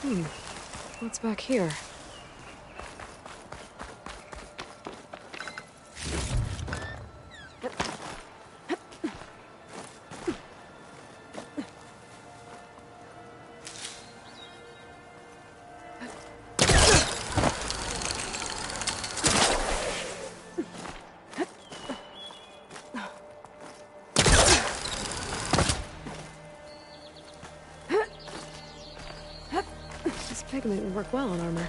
What's back here? This pigment would work well on armor.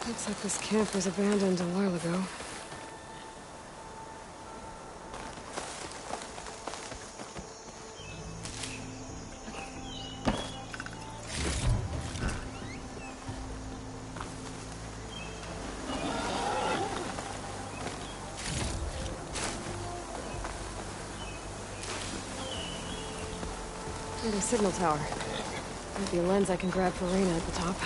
Looks like this camp was abandoned a while ago. There's a signal tower. Might be a lens I can grab for Reyna at the top.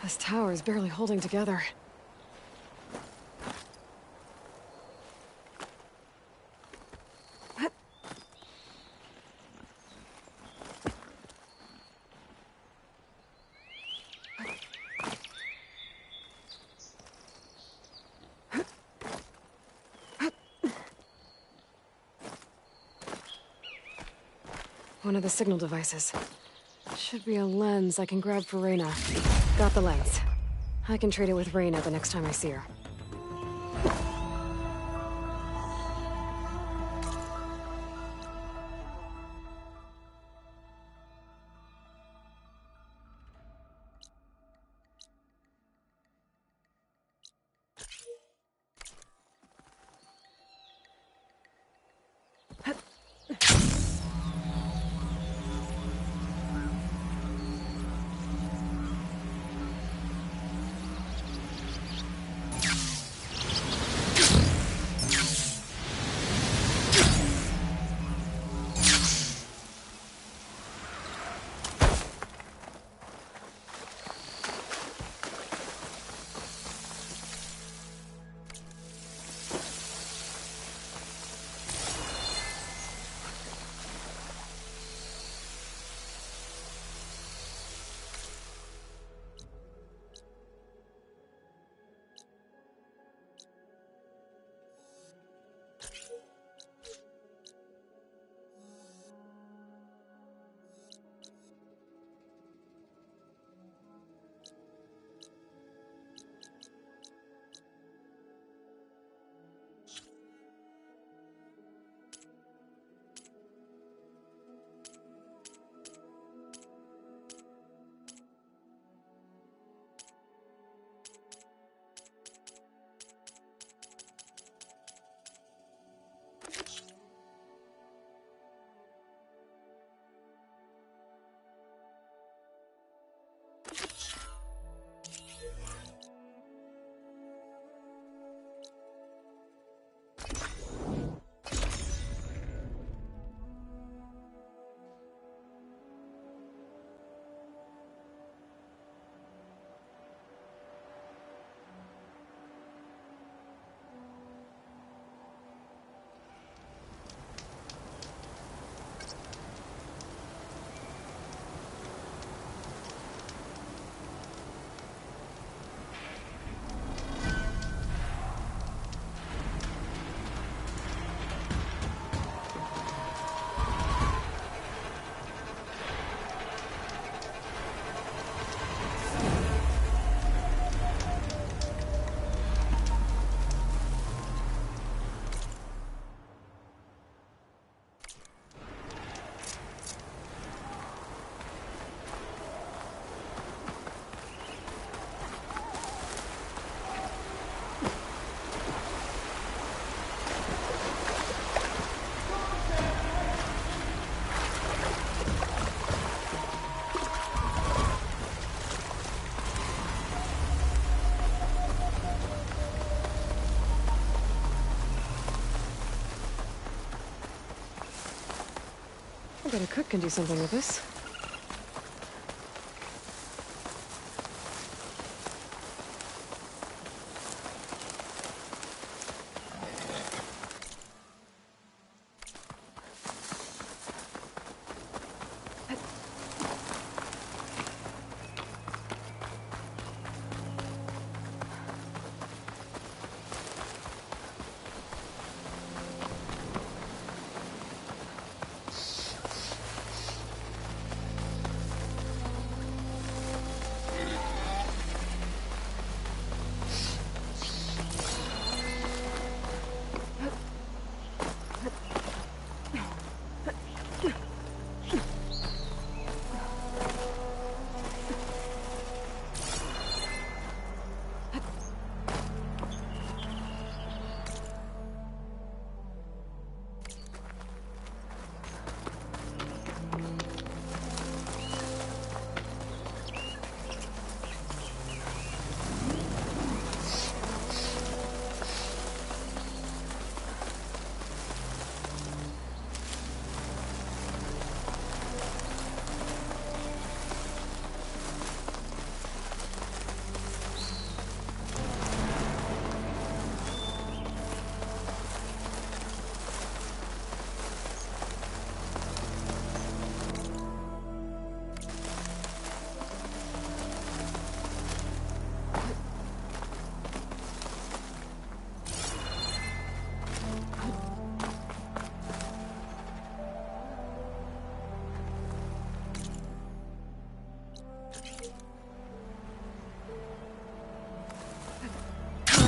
This tower is barely holding together. One of the signal devices. Should be a lens I can grab for Reyna. Got the lens. I can trade it with Reyna the next time I see her. bet a cook can do something with this.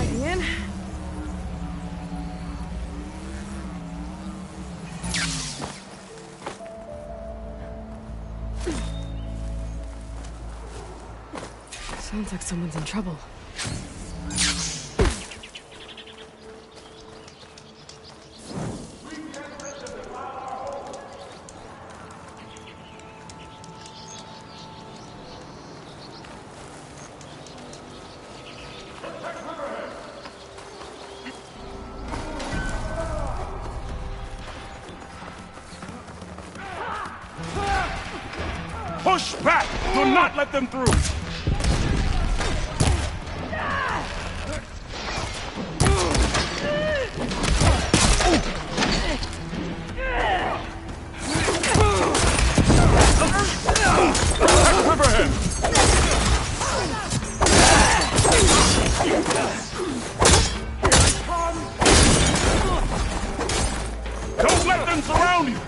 In. Sounds like someone's in trouble. Push back! Do not let them through! Don't let them surround you!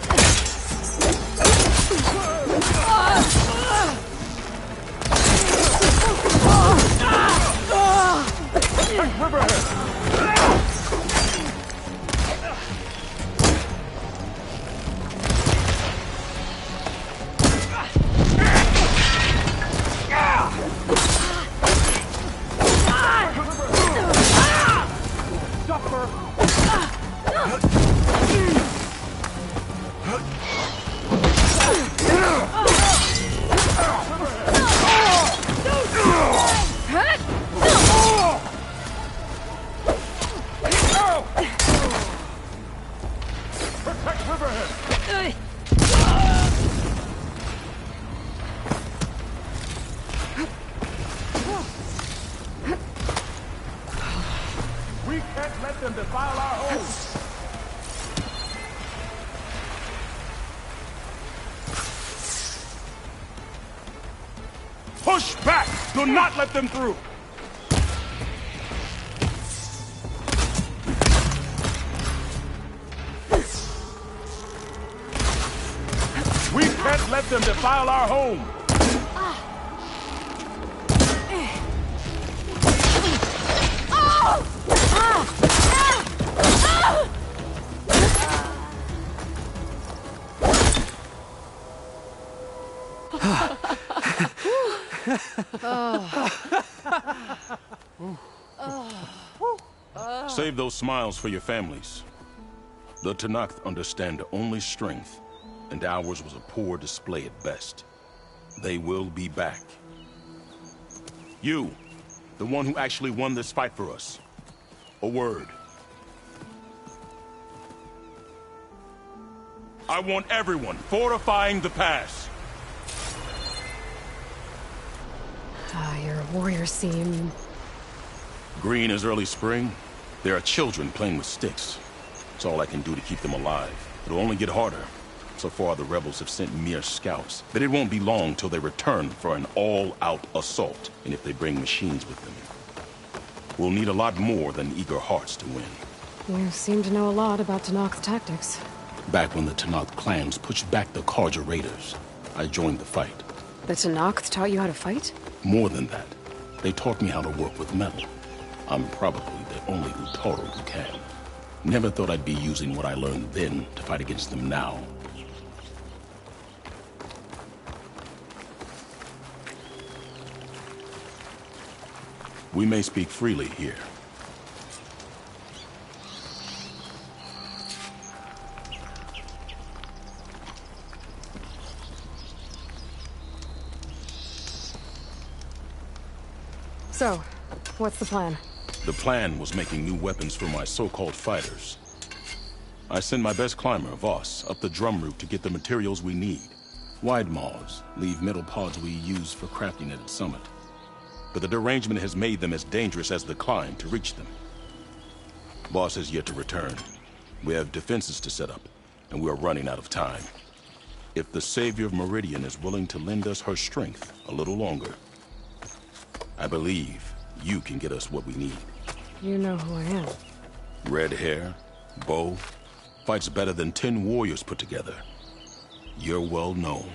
We can't let them defile our homes! Push back! Do not let them through! We can't let them defile our home! Save those smiles for your families. The Tenakth understand only strength, and ours was a poor display at best. They will be back. You, the one who actually won this fight for us. A word. I want everyone fortifying the pass. Your warriors seem... Green is early spring. There are children playing with sticks. It's all I can do to keep them alive. It'll only get harder. So far, the rebels have sent mere scouts. But it won't be long till they return for an all-out assault. And if they bring machines with them, we'll need a lot more than eager hearts to win. You seem to know a lot about Tenakth's tactics. Back when the Tenakth clans pushed back the Carja raiders, I joined the fight. The Tenakth taught you how to fight? More than that, they taught me how to work with metal. I'm probably the only Utaru who can. Never thought I'd be using what I learned then to fight against them now. We may speak freely here. So, what's the plan? The plan was making new weapons for my so-called fighters. I send my best climber, Voss, up the drum route to get the materials we need. Wide maws leave metal pods we use for crafting at its summit. But the derangement has made them as dangerous as the climb to reach them. Boss has yet to return. We have defenses to set up, and we are running out of time. If the Savior of Meridian is willing to lend us her strength a little longer, I believe you can get us what we need. You know who I am. Red hair, bow, fights better than 10 warriors put together. You're well known.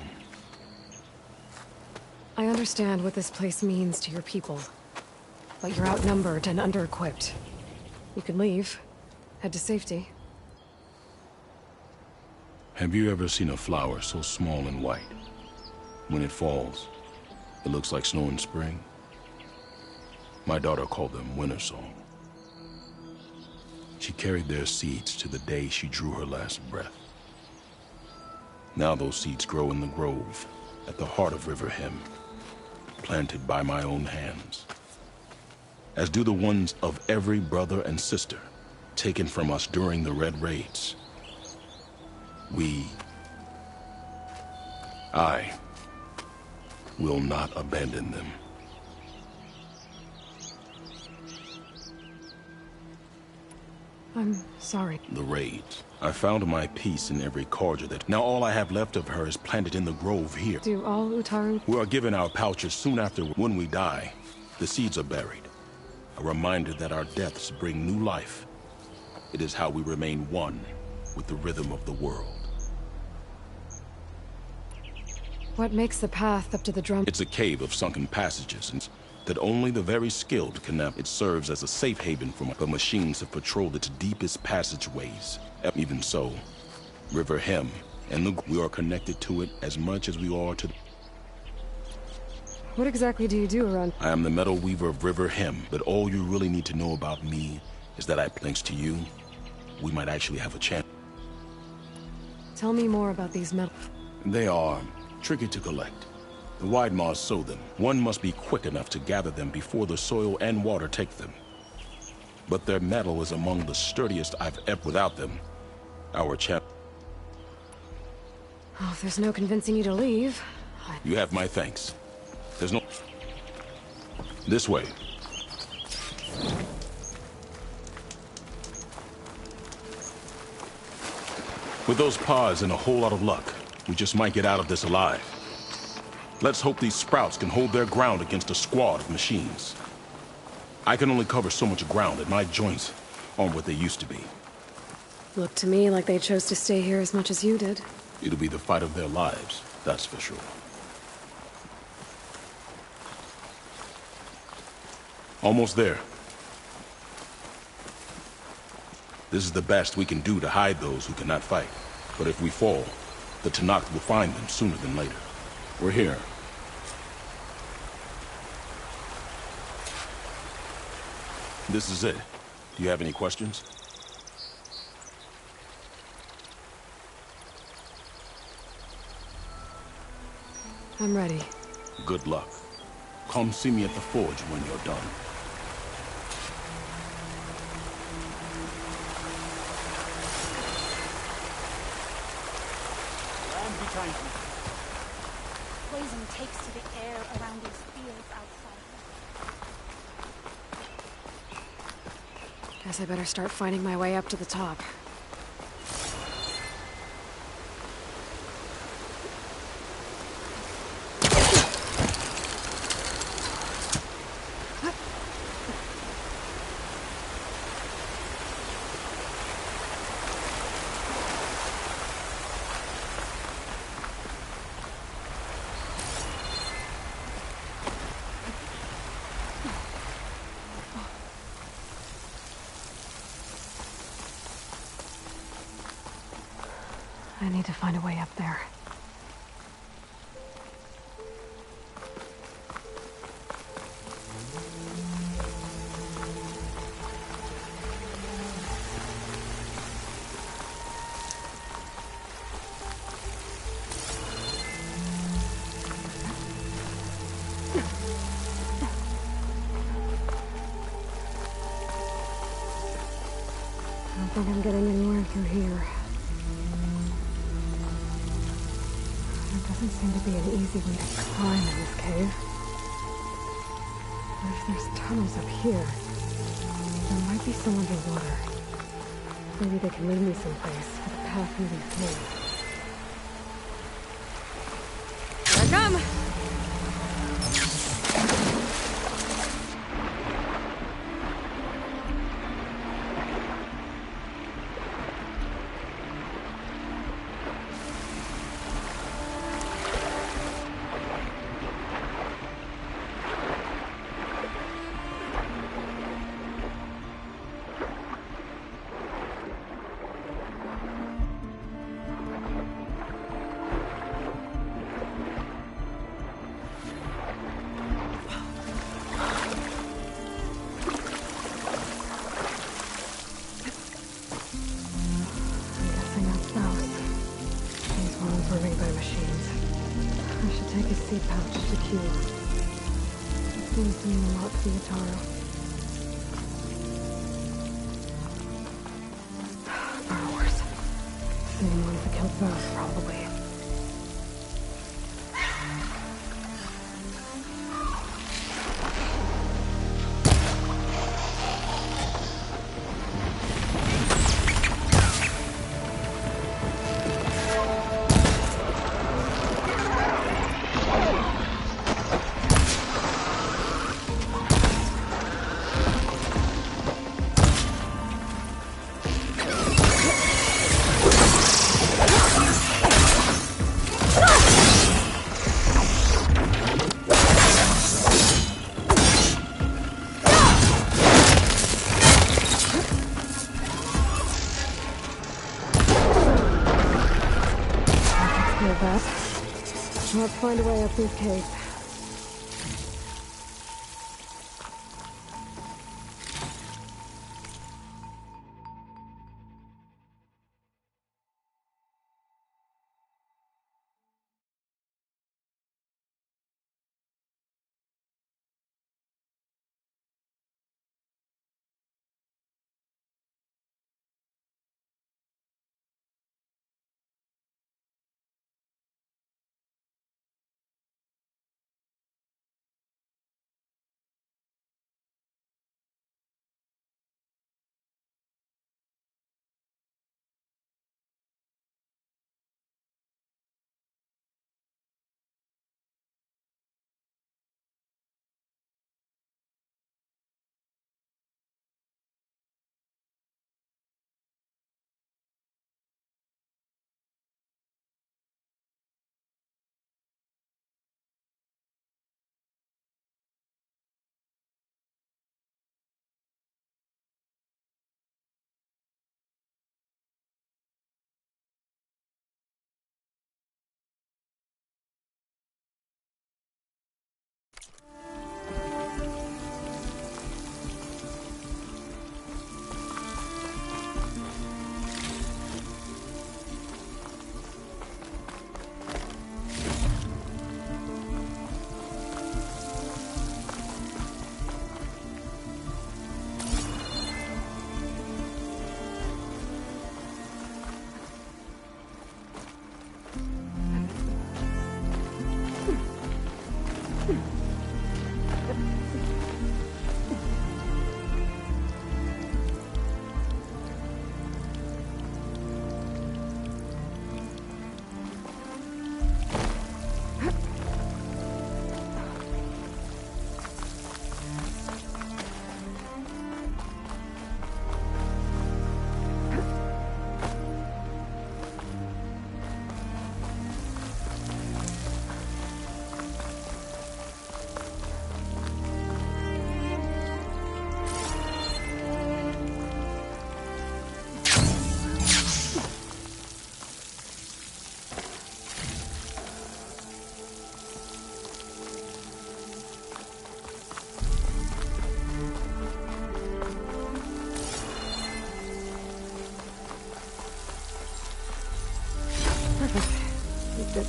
I understand what this place means to your people. But you're outnumbered and under-equipped. You can leave. Head to safety. Have you ever seen a flower so small and white? When it falls, it looks like snow in spring. My daughter called them winter song. She carried their seeds to the day she drew her last breath. Now those seeds grow in the grove at the heart of River Hem, planted by my own hands, as do the ones of every brother and sister taken from us during the Red Raids. I will not abandon them. I'm sorry. The raids. I found my peace in every Carja that... Now all I have left of her is planted in the grove here. Do all Utaru... We are given our pouches soon after when we die. The seeds are buried. A reminder that our deaths bring new life. It is how we remain one with the rhythm of the world. What makes the path up to the drum... It's a cave of sunken passages, and that only the very skilled can navigate. It serves as a safe haven for but machines have patrolled its deepest passageways. Even so, River Hem and we are connected to it as much as we are to... What exactly do you do around... I am the Metal Weaver of River Hem, but all you really need to know about me is that thanks to you, we might actually have a chance. Tell me more about these metal... They are tricky to collect. The Wide Maws sow them. One must be quick enough to gather them before the soil and water take them. But their metal is among the sturdiest I've ever... Without them, our champ... Oh, if there's no convincing you to leave... You have my thanks. There's no... This way. With those pods and a whole lot of luck, we just might get out of this alive. Let's hope these sprouts can hold their ground against a squad of machines. I can only cover so much ground, and my joints aren't what they used to be. Looked to me like they chose to stay here as much as you did. It'll be the fight of their lives, that's for sure. Almost there. This is the best we can do to hide those who cannot fight. But if we fall, the Tenakth will find them sooner than later. We're here. This is it. Do you have any questions? I'm ready. Good luck. Come see me at the forge when you're done. trying to. Poison takes to the air around these fields outside. Guess I better start finding my way up to the top. I need to find a way up there. I don't think I'm getting anywhere through here. There doesn't seem to be an easy way to climb in this cave. But if there's tunnels up here, there might be some underwater. Maybe they can lead me someplace with a path through these caves. Here I come! Take a seed pouch to Q. Seems to mean a lot to Yataro. Burrowers. Same ones that killed Bose, probably. Let's find a way up these caves.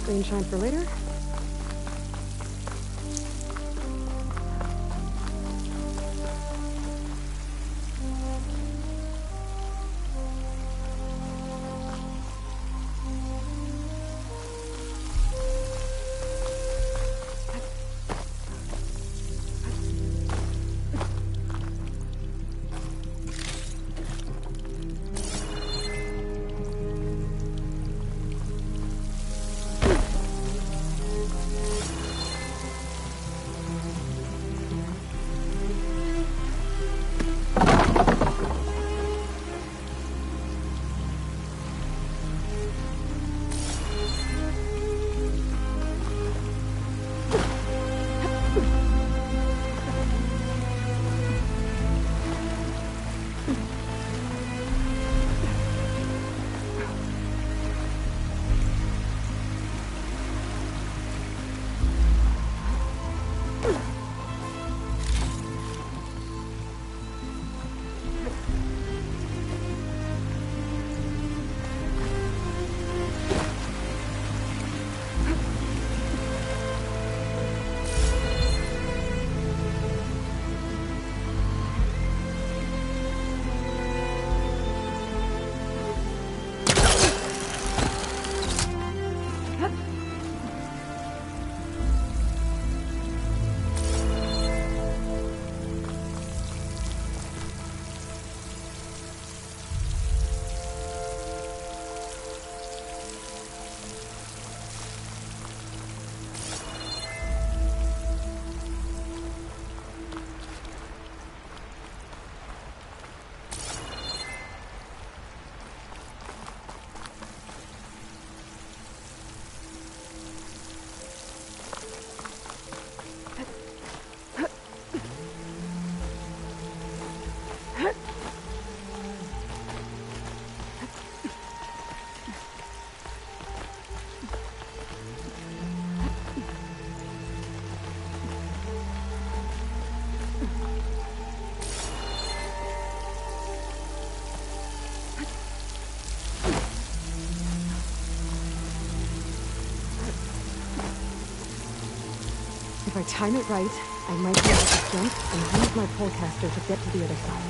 Screenshot for later? If I time it right, I might be able to jump and use my polecaster to get to the other side.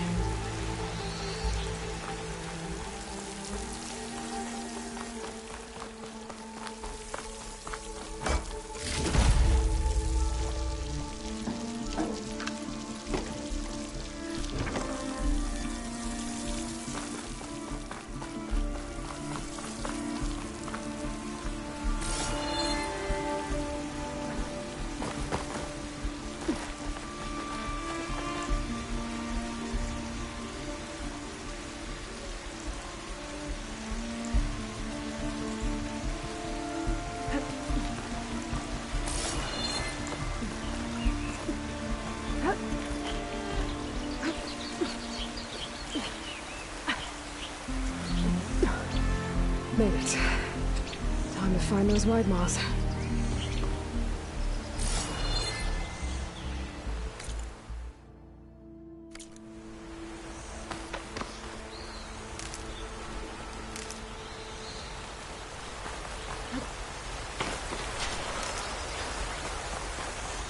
Made it. Time to find those wide maws.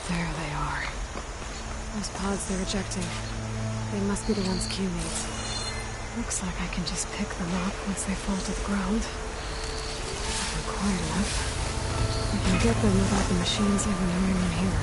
There they are. Those pods they're ejecting. They must be the ones Q needs. Looks like I can just pick them up once they fall to the ground. If they're quiet enough, I can get them without the machines even knowing I'm here.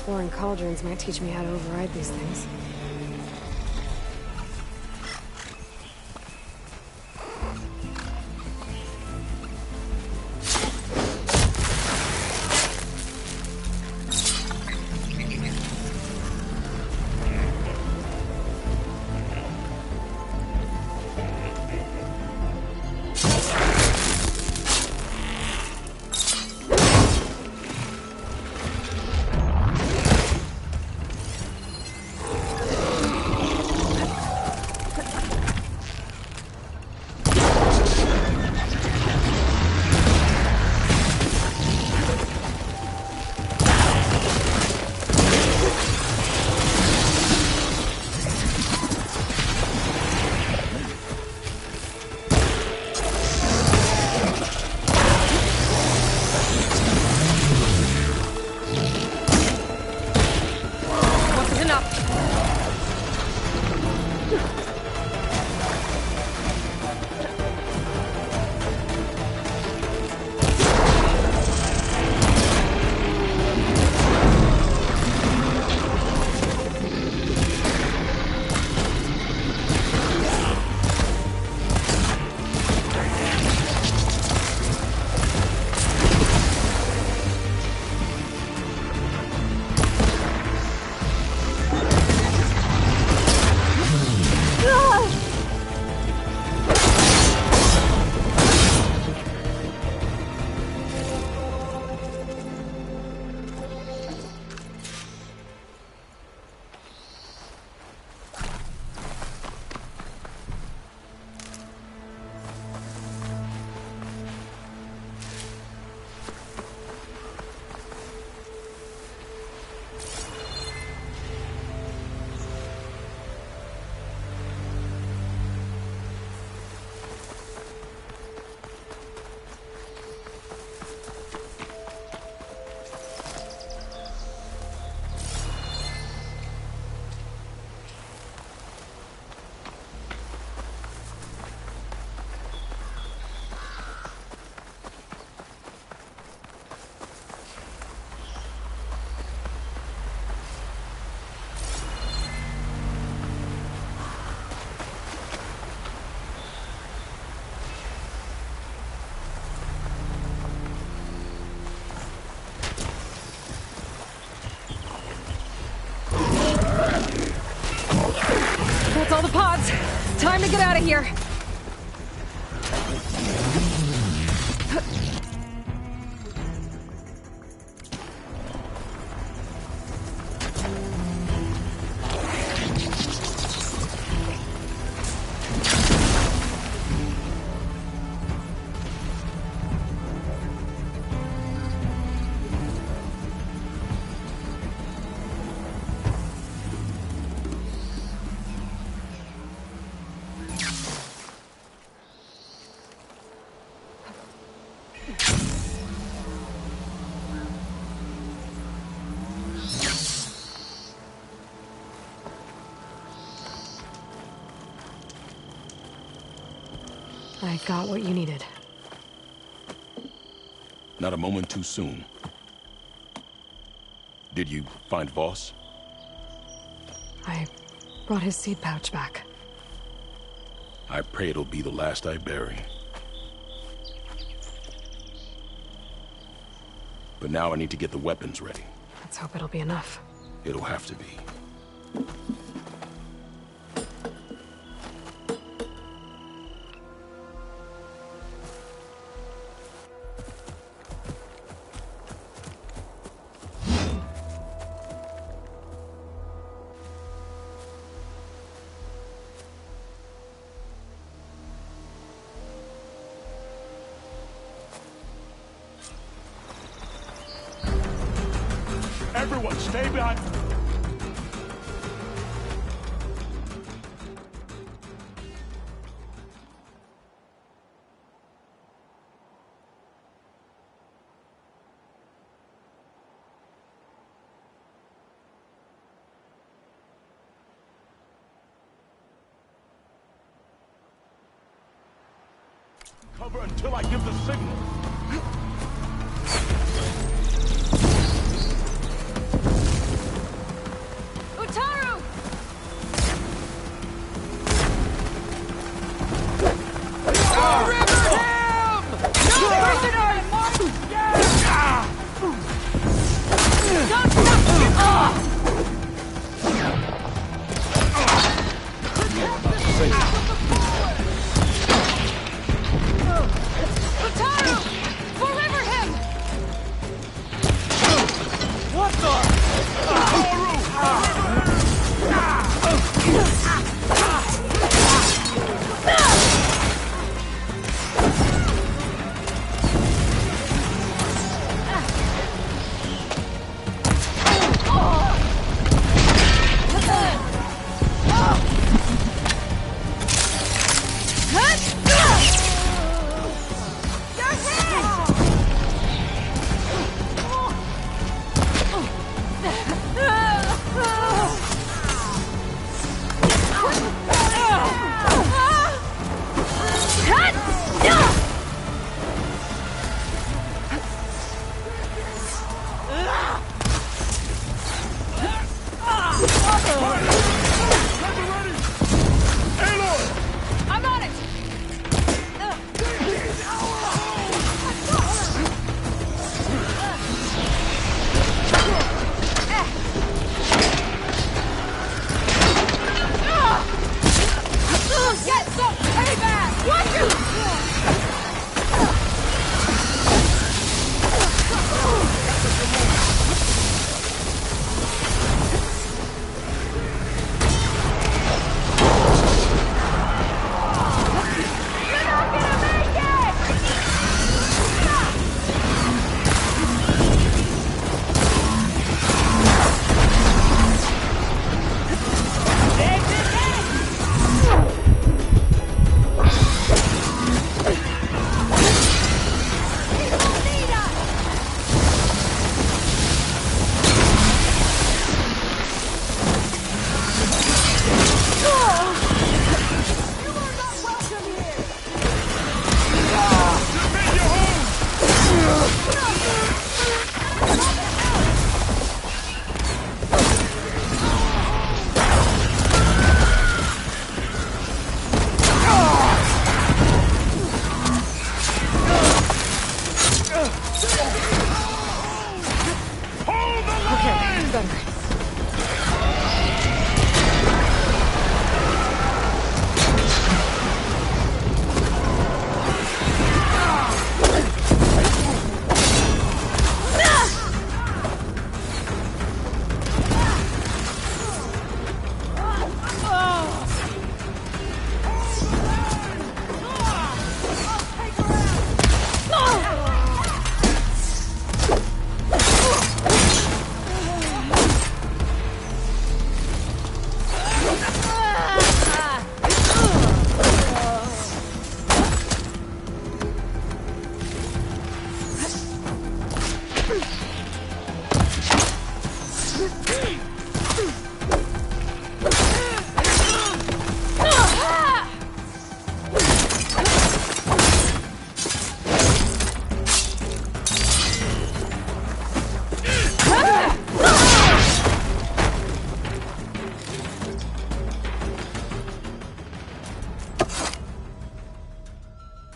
exploring cauldrons might teach me how to override these things. That's all the pods. Time to get out of here. I got what you needed. Not a moment too soon. Did you find Voss? I brought his seed pouch back. I pray it'll be the last I bury. But now I need to get the weapons ready. Let's hope it'll be enough. It'll have to be. Everyone, stay behind. Cover until I give the signal.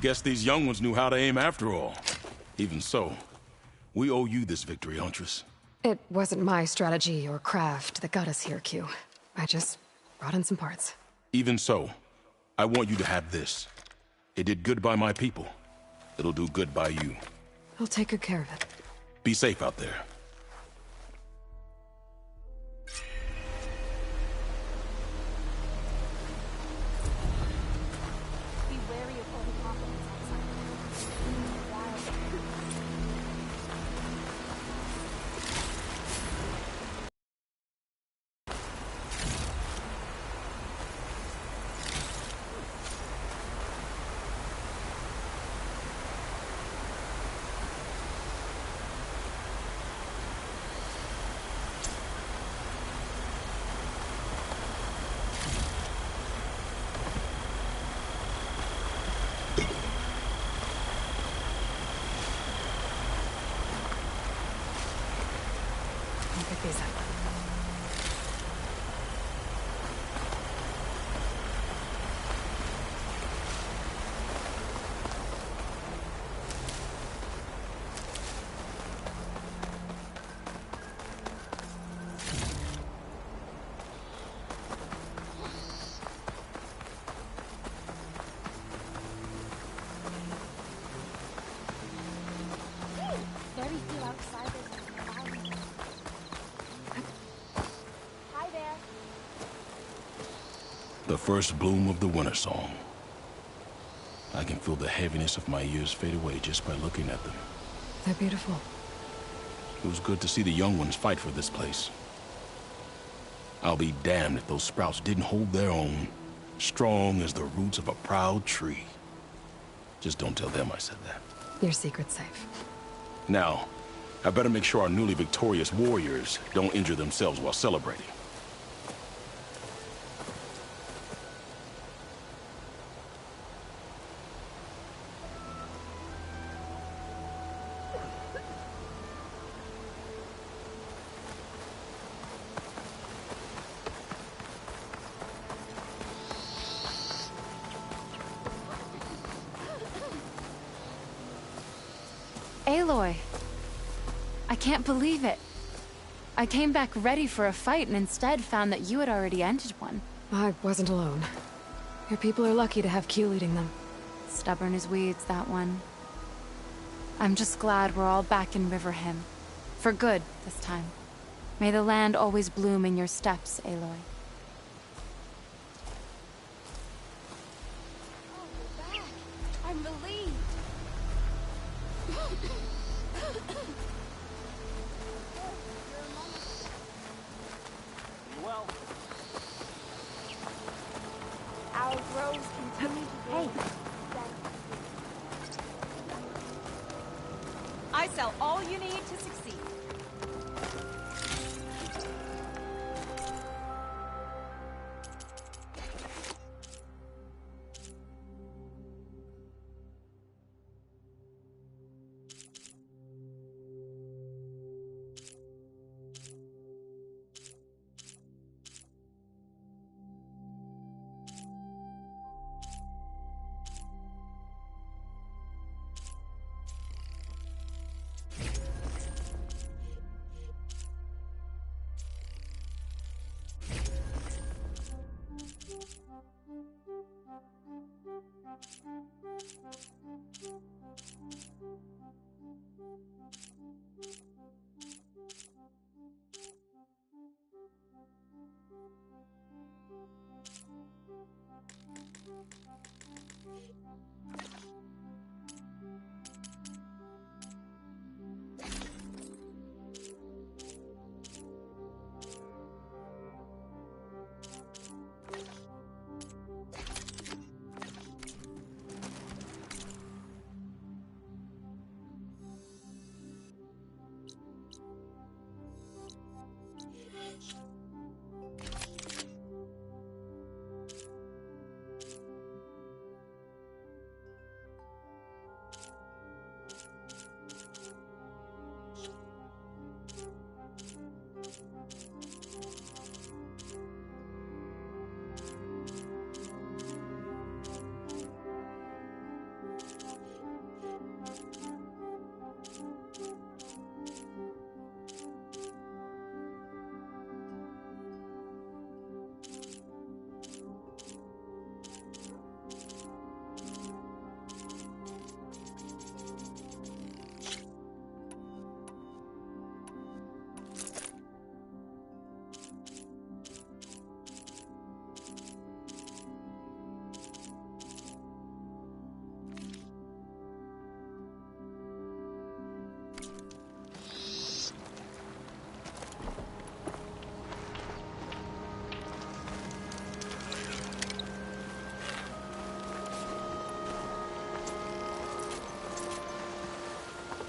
Guess these young ones knew how to aim after all. Even so, we owe you this victory, Huntress. It wasn't my strategy or craft that got us here, Q. I just brought in some parts. Even so, I want you to have this. It did good by my people. It'll do good by you. I'll take good care of it. Be safe out there. Be wary of overconfidence outside. Wild. I'll pick these up. Very few outsiders are allowed. Hi there. The first bloom of the winter song. I can feel the heaviness of my years fade away just by looking at them. They're beautiful. It was good to see the young ones fight for this place. I'll be damned if those sprouts didn't hold their own, strong as the roots of a proud tree. Just don't tell them I said that. Your secret's safe. Now, I better make sure our newly victorious warriors don't injure themselves while celebrating. Aloy, I can't believe it. I came back ready for a fight and instead found that you had already ended one. I wasn't alone. Your people are lucky to have Q leading them. Stubborn as weeds, that one. I'm just glad we're all back in Riverhim. For good, this time. May the land always bloom in your steps, Aloy. Oh, you're back. I'm relieved. Well, Our grows continue to grow. I sell all you need to succeed.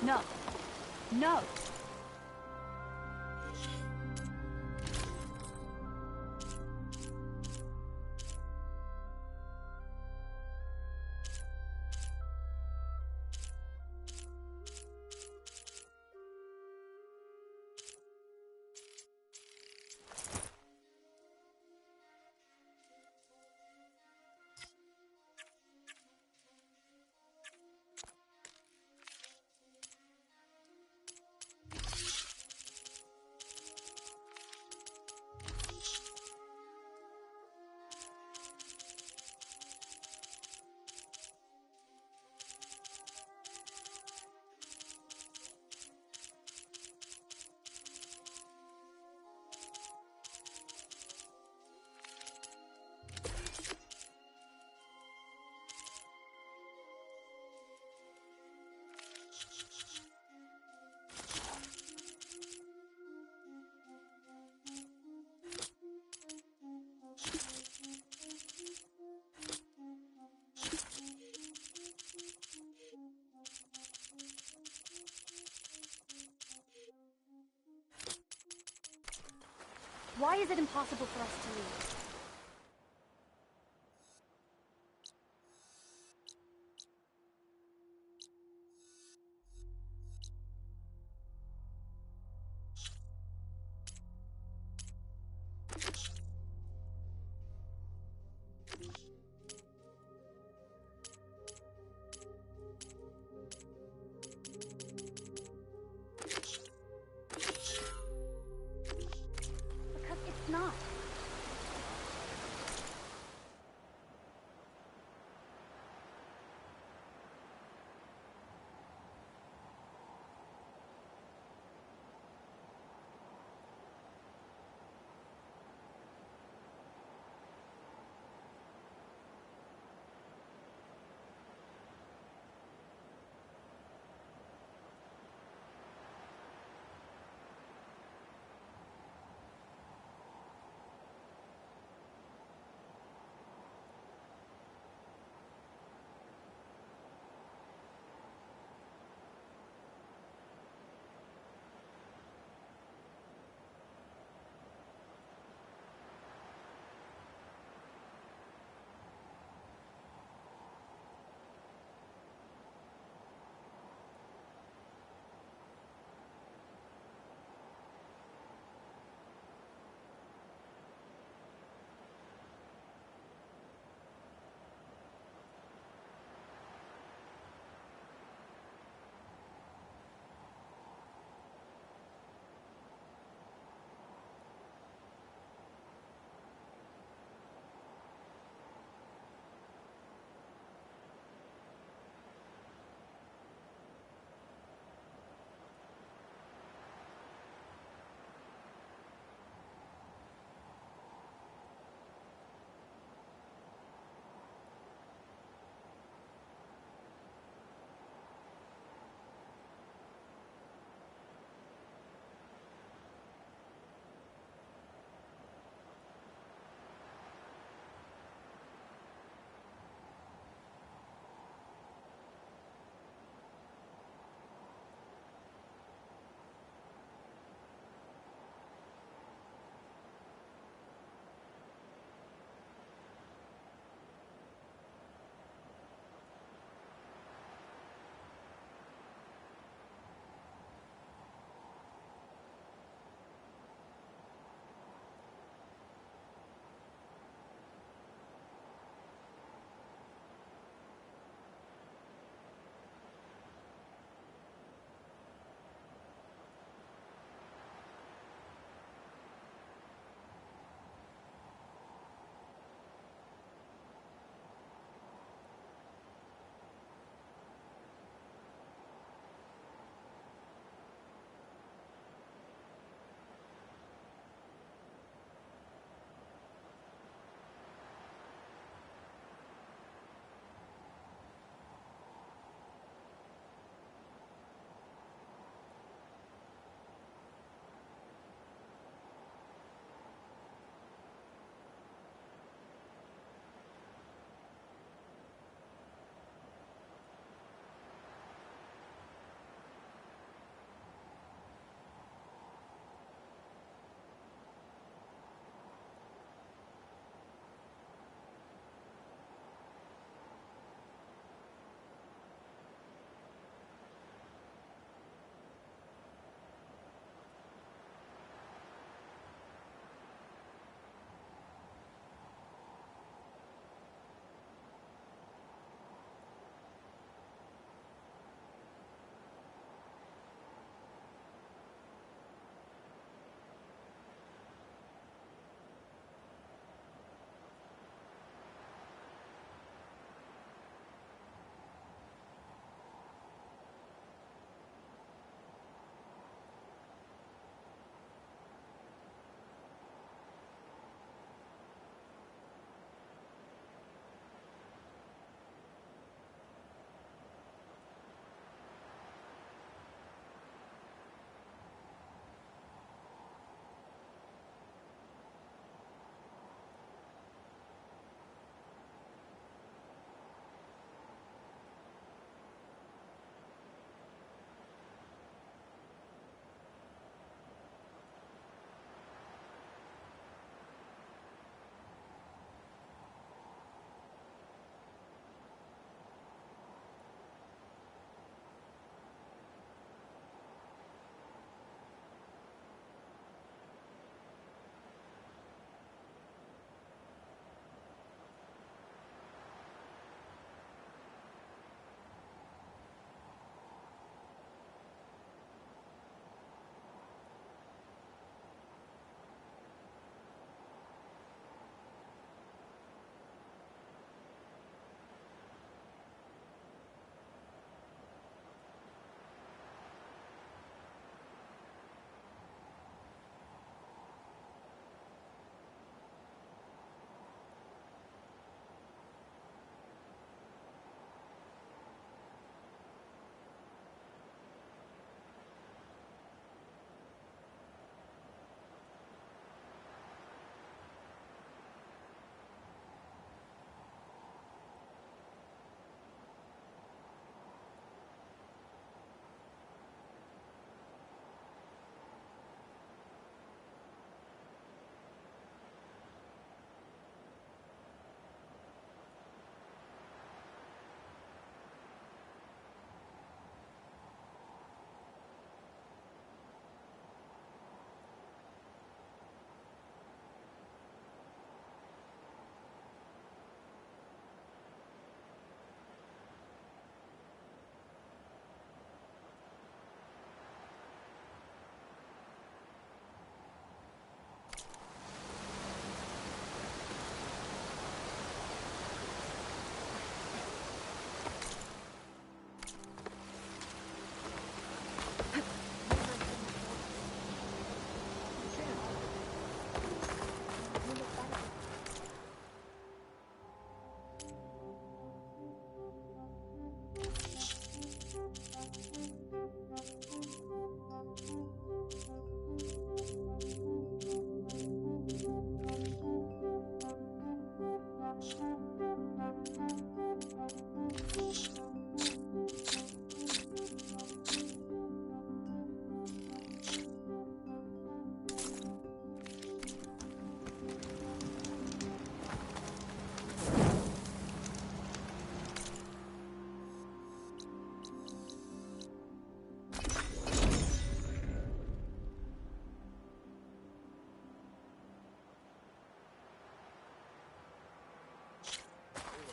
No. No. Why is it impossible for us to leave? Because it's not.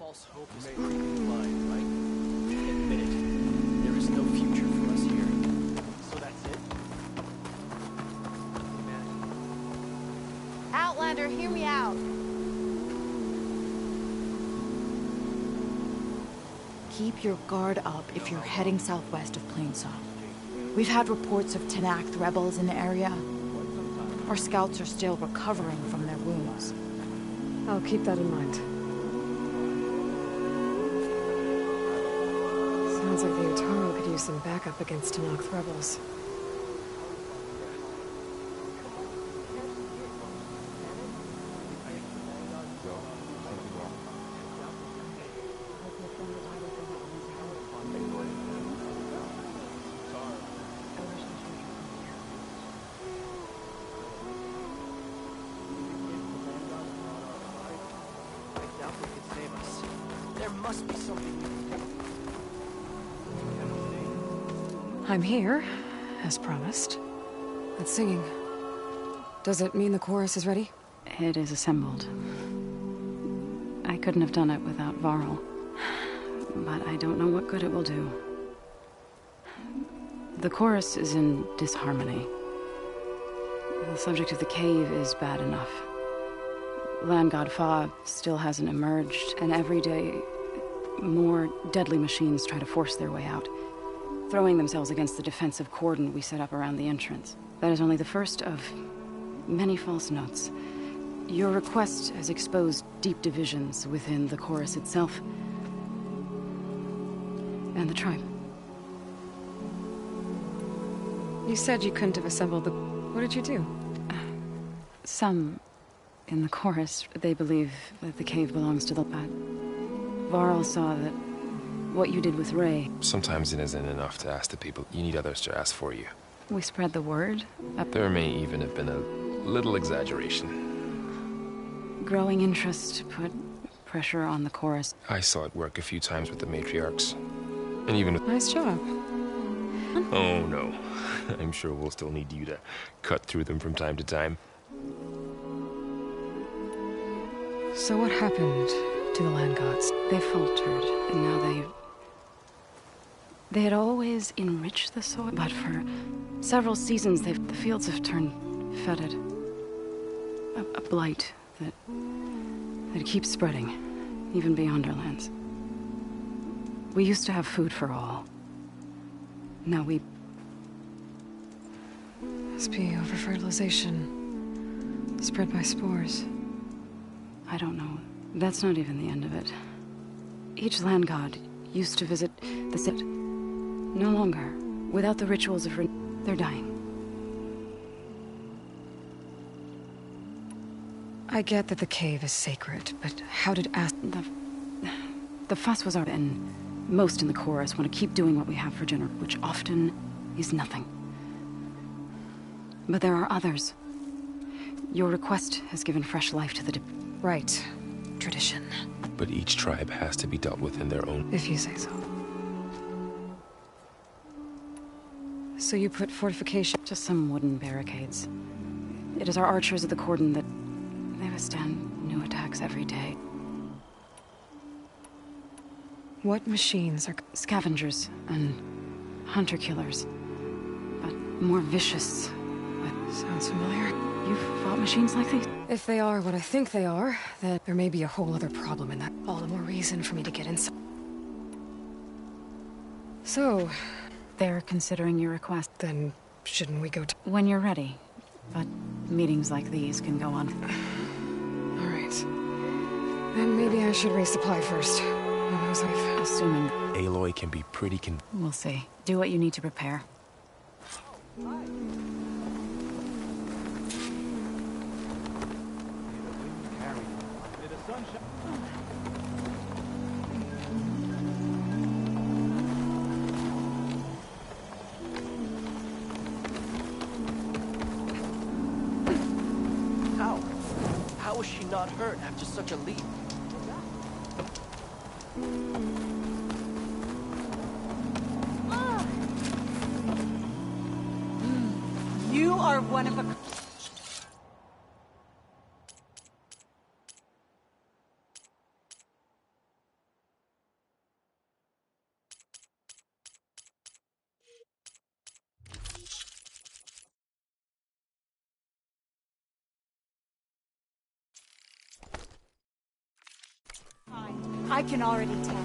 False hope is a creeping line, right? Admit it. There is no future for us here. So that's it? Outlander, hear me out. Keep your guard up if you're heading southwest of Plainsaw. We've had reports of Tenakth rebels in the area. Our scouts are still recovering from their wounds. I'll keep that in mind. Sounds like the Utaru could use some backup against Tenakth rebels. There must be something we can do. I'm here, as promised. That's singing. Does it mean the chorus is ready? It is assembled. I couldn't have done it without Varl. But I don't know what good it will do. The chorus is in disharmony. The subject of the cave is bad enough. Land God Fa still hasn't emerged, and every day, more deadly machines try to force their way out, throwing themselves against the defensive cordon we set up around the entrance. That is only the first of many false notes. Your request has exposed deep divisions within the chorus itself and the tribe. You said you couldn't have assembled the... What did you do? Some in the chorus, they believe that the cave belongs to the... But Varl saw that what you did with Ray... Sometimes it isn't enough to ask the people. You need others to ask for you. We spread the word. There may even have been a little exaggeration. Growing interest put pressure on the chorus. I saw it work a few times with the matriarchs. And even with... Nice job. Oh, no. I'm sure we'll still need you to cut through them from time to time. So what happened to the land gods? They faltered, and now they had always enriched the soil, but for several seasons the fields have turned fetid. A blight that keeps spreading, even beyond our lands. We used to have food for all. Now we... Must be over-fertilization. Spread by spores. I don't know. That's not even the end of it. Each land god used to visit the city. No longer. Without the rituals of... They're dying. I get that the cave is sacred, but how did The fuss was our... And most in the chorus want to keep doing what we have for Jenner, which often is nothing. But there are others. Your request has given fresh life to the... Right. Tradition. But each tribe has to be dealt with in their own... If you say so. So you put fortification... Just some wooden barricades. It is our archers at the cordon that... They withstand new attacks every day. What machines are... Scavengers and hunter-killers. But more vicious. Sounds familiar. You've fought machines like these? If they are what I think they are, then there may be a whole other problem in that. All the more reason for me to get inside. So... They're considering your request. Then shouldn't we go to... When you're ready. But meetings like these can go on. All right. Then maybe I should resupply first. Who knows if... Assuming... Aloy can be pretty We'll see. Do what you need to prepare. How was she not hurt after such a leap? You are one of a... I can already tell.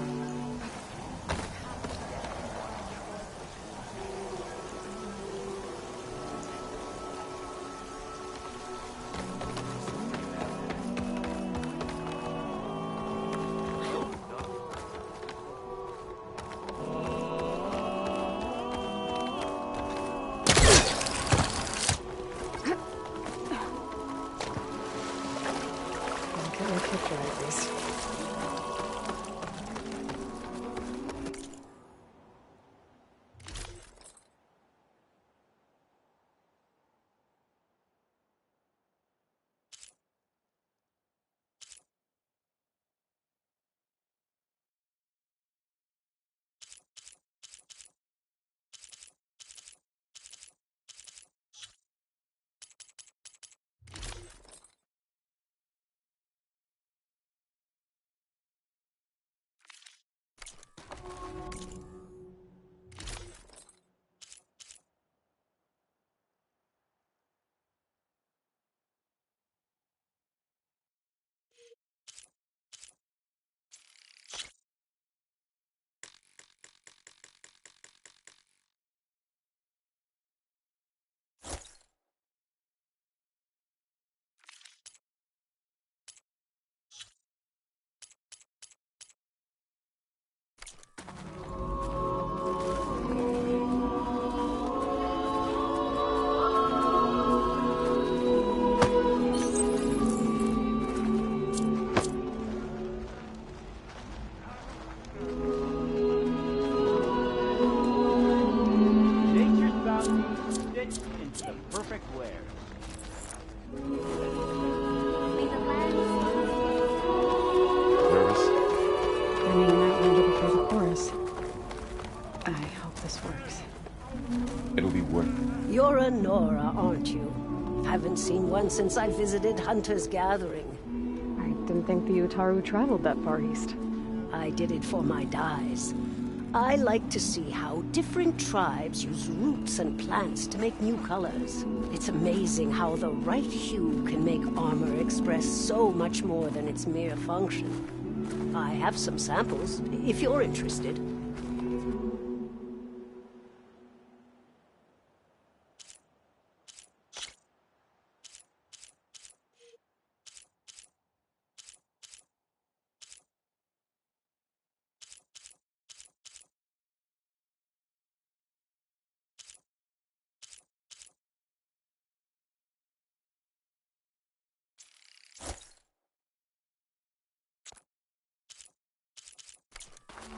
You're a Nora, aren't you? Haven't seen one since I visited Hunter's Gathering. I didn't think the Utaru traveled that far east. I did it for my dyes. I like to see how different tribes use roots and plants to make new colors. It's amazing how the right hue can make armor express so much more than its mere function. I have some samples, if you're interested.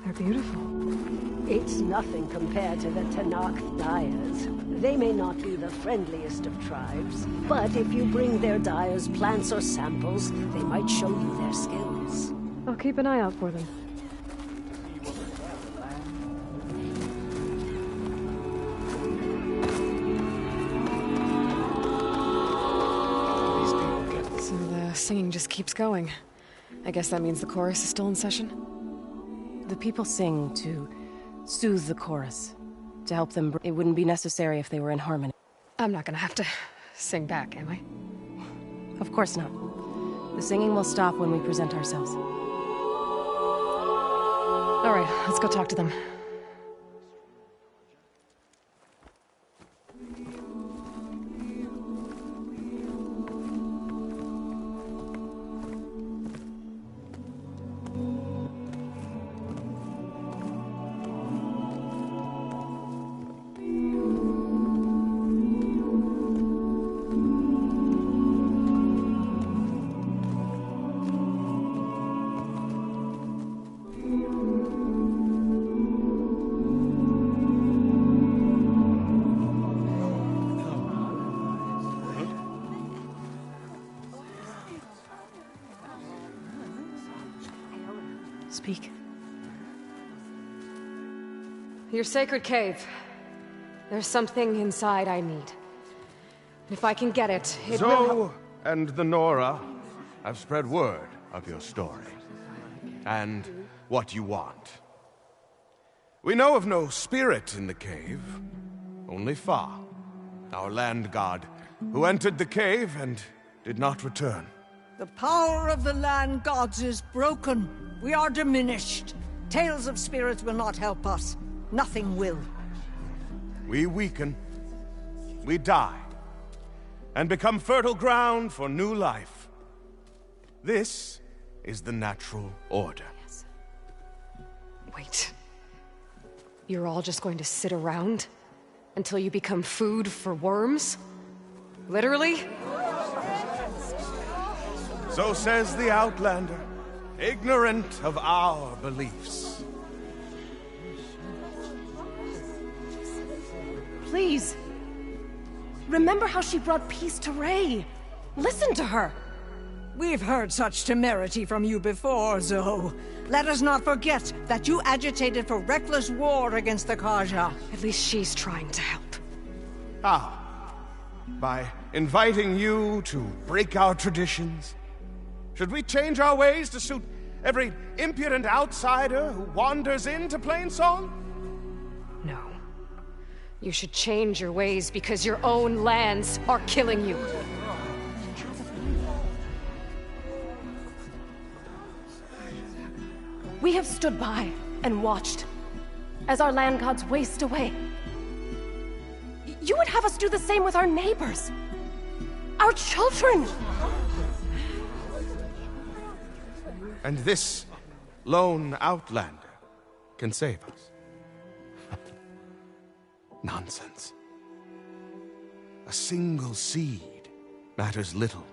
They're beautiful. It's nothing compared to the Tenakth dyers. They may not be the friendliest of tribes, but if you bring their dyers plants or samples, they might show you their skills. I'll keep an eye out for them. So the singing just keeps going. I guess that means the chorus is still in session? The people sing to soothe the chorus, to help them. It wouldn't be necessary if they were in harmony. I'm not gonna have to sing back, am I? Of course not. The singing will stop when we present ourselves. All right, let's go talk to them. Speak. Your sacred cave. There's something inside I need. If I can get it, it will help. Zo and the Nora have spread word of your story, and what you want. We know of no spirit in the cave, only Fa, our land god, who entered the cave and did not return. The power of the land gods is broken. We are diminished. Tales of spirits will not help us. Nothing will. We weaken. We die. And become fertile ground for new life. This is the natural order. Yes. Wait. You're all just going to sit around until you become food for worms? Literally? So says the Outlander, ignorant of our beliefs. Please. Remember how she brought peace to Ray. Listen to her. We've heard such temerity from you before, Zoe. Let us not forget that you agitated for reckless war against the Kaja. At least she's trying to help. How? By inviting you to break our traditions? Should we change our ways to suit every impudent outsider who wanders into Plainsong? No. You should change your ways because your own lands are killing you. We have stood by and watched as our land gods waste away. You would have us do the same with our neighbors, our children. And this lone outlander can save us. Nonsense. A single seed matters little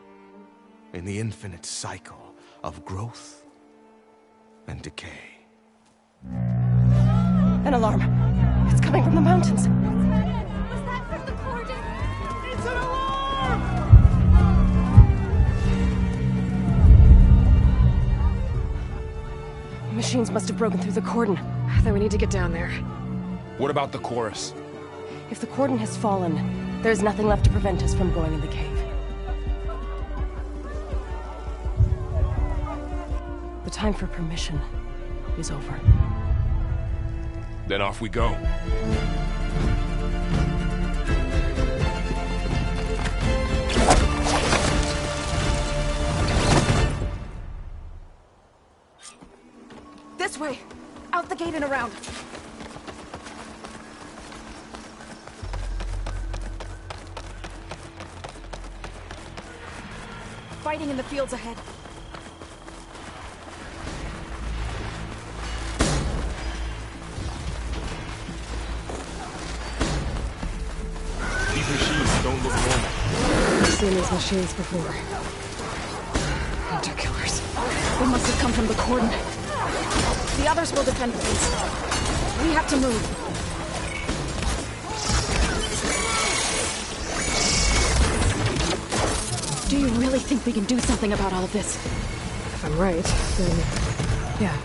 in the infinite cycle of growth and decay. An alarm. It's coming from the mountains. Was that from the Corden? It's an alarm! Machines must have broken through the cordon. Then we need to get down there. What about the chorus? If the cordon has fallen, there's nothing left to prevent us from going in the cave. The time for permission is over. Then off we go. This way! Out the gate and around! Fighting in the fields ahead. These machines don't look normal. I've seen these machines before. Hunter killers. They must have come from the cordon. The others will defend the base. We have to move. Do you really think we can do something about all of this? If I'm right, then... yeah.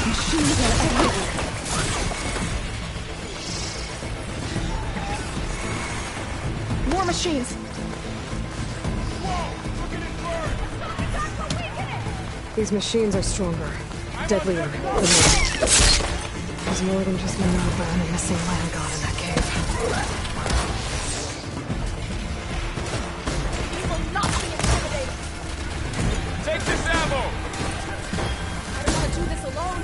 Machines are everywhere. More machines. These machines are stronger, deadlier than me. There's more than just Minerva and a missing land god in that cave. We will not be intimidated. Take this ammo! I don't want to do this alone.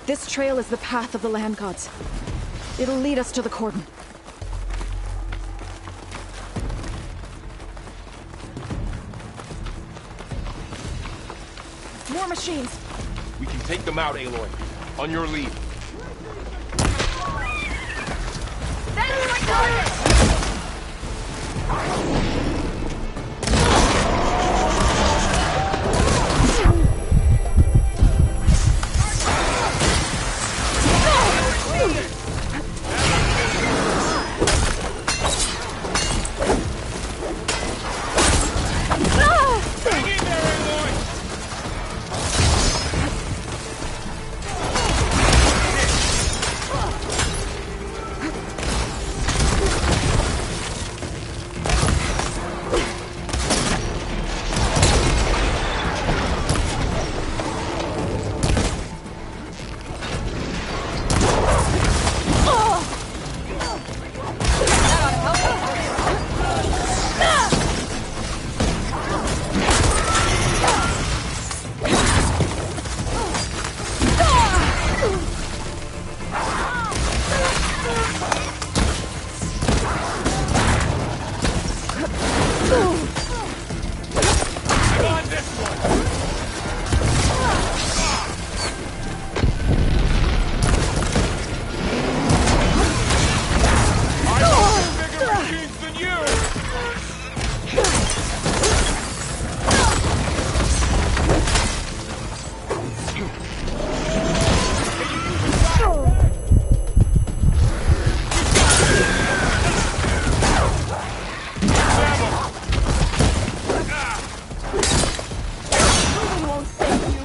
This trail is the path of the land gods. It'll lead us to the cordon. More machines! We can take them out, Aloy. On your lead. That's my target! No, thank you.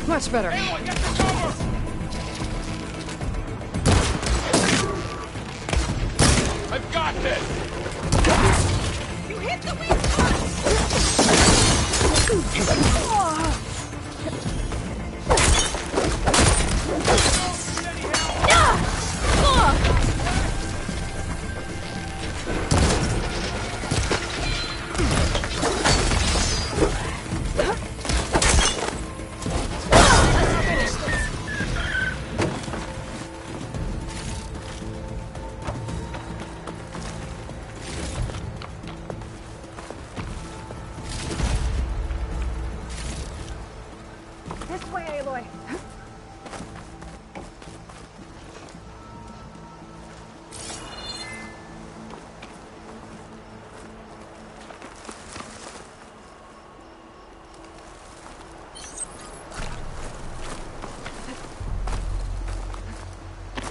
Much better. I've got this! You hit the weak spot! This way, Aloy.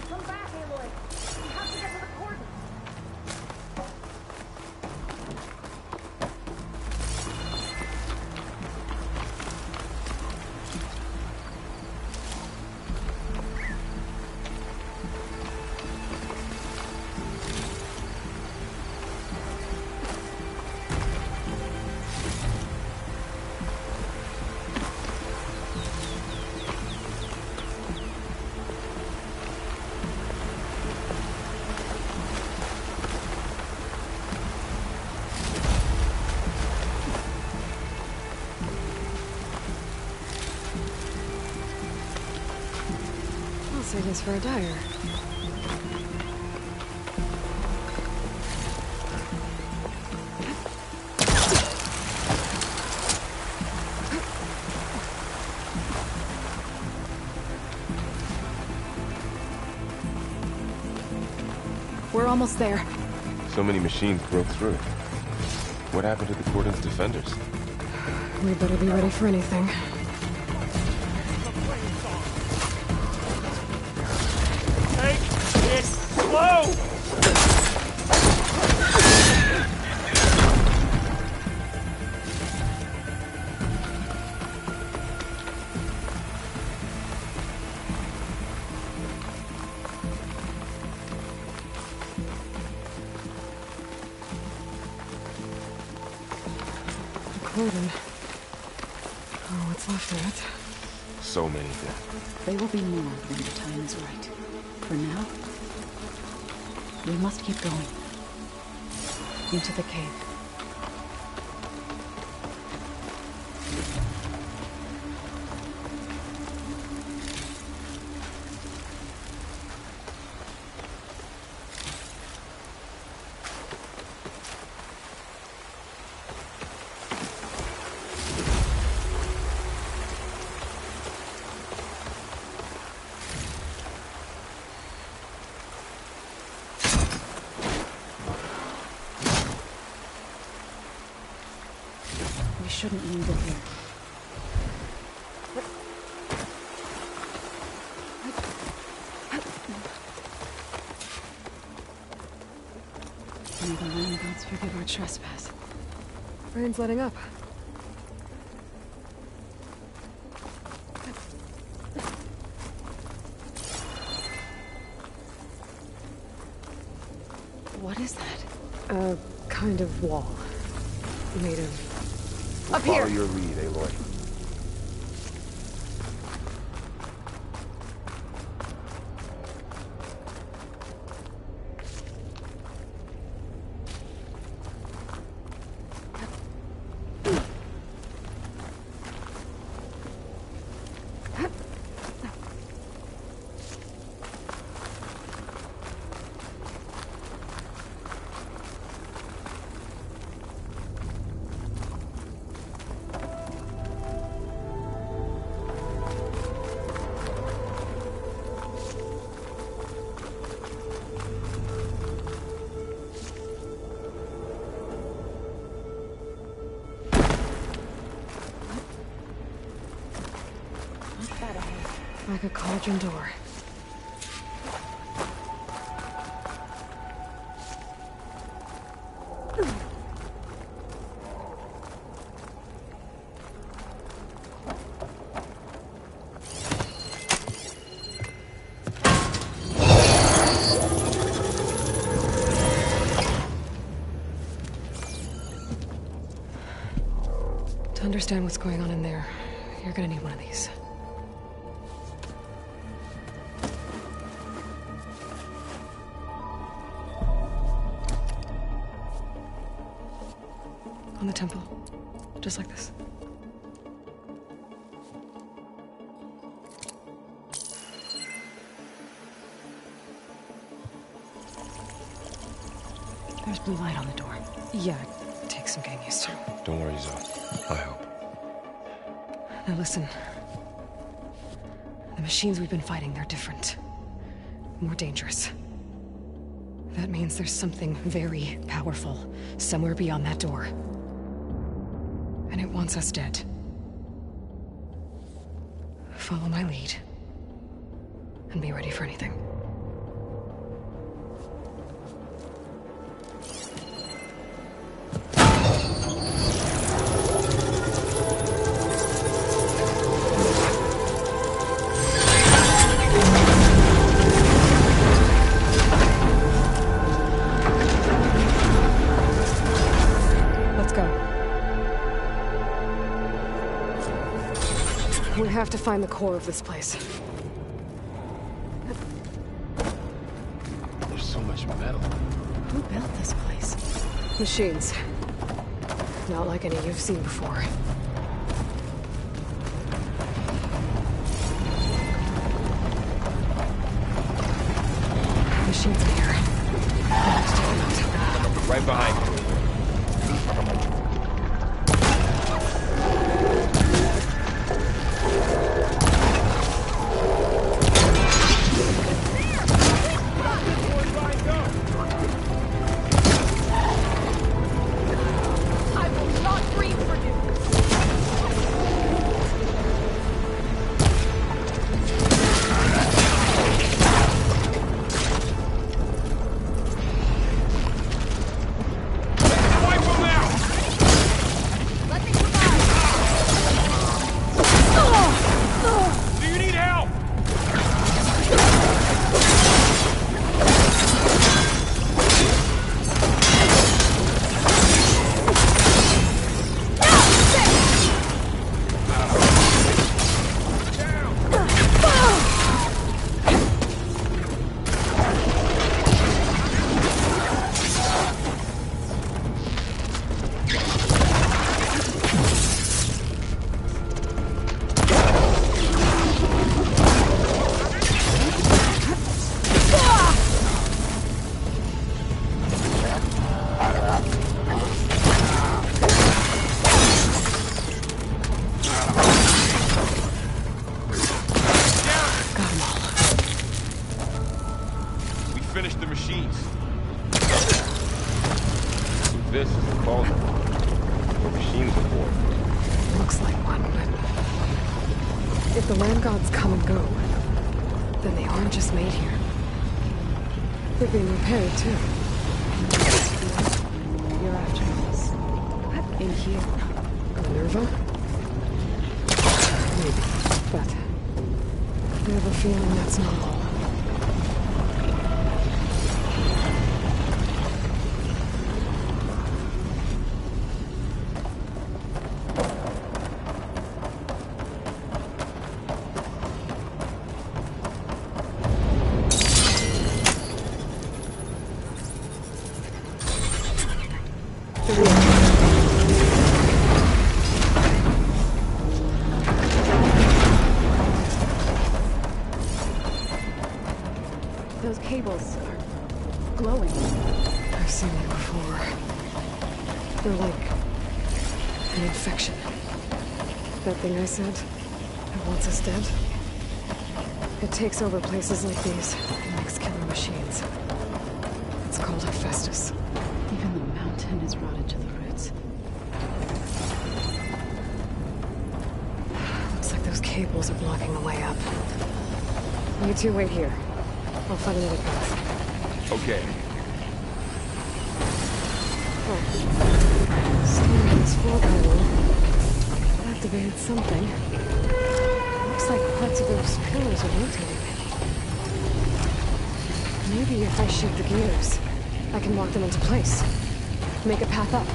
Come back, Aloy. We have to get to the coordinates. I'll save this for a dyer. We're almost there. So many machines broke through. What happened to the Cordon's defenders? We better be ready for anything. Take it slow! Cordon. Oh, what's left of it? So many dead. They will be more when the time is right. For now, we must keep going. Into the cave. We shouldn't linger here. May the land gods forgive our trespass. Rain's letting up. kind of wall. Made of... We'll follow your lead, Aloy. Like a cauldron door. To understand what's going on in there, you're gonna need one of these. On the temple. Just like this. There's blue light on the door. Yeah, it takes some getting used to. Don't worry, Zoe. I help. Now listen. The machines we've been fighting, they're different. More dangerous. That means there's something very powerful somewhere beyond that door. And it wants us dead. Follow my lead. And be ready for anything. We have to find the core of this place. There's so much metal. Who built this place? Machines. Not like any you've seen before. Machines in here. Let's check them out. Right behind you. Finish the machines. This is the cauldron. The machines are born. Looks like one, but... if the land gods come and go, then they aren't just made here. They're being repaired, too. You're after this. In here. Minerva? Maybe, but... I have a feeling that's not all. cables are glowing. I've seen them before. They're like an infection. That thing I said, that wants us dead. It takes over places like these and makes killer machines. It's called Hephaestus. Even the mountain is rotted to the roots. Looks like those cables are blocking the way up. You two wait here. I'll find another path. Okay. Standing on this floor panel activated something. Looks like parts of those pillars are rotating. Maybe if I shoot the gears, I can lock them into place. Make a path up.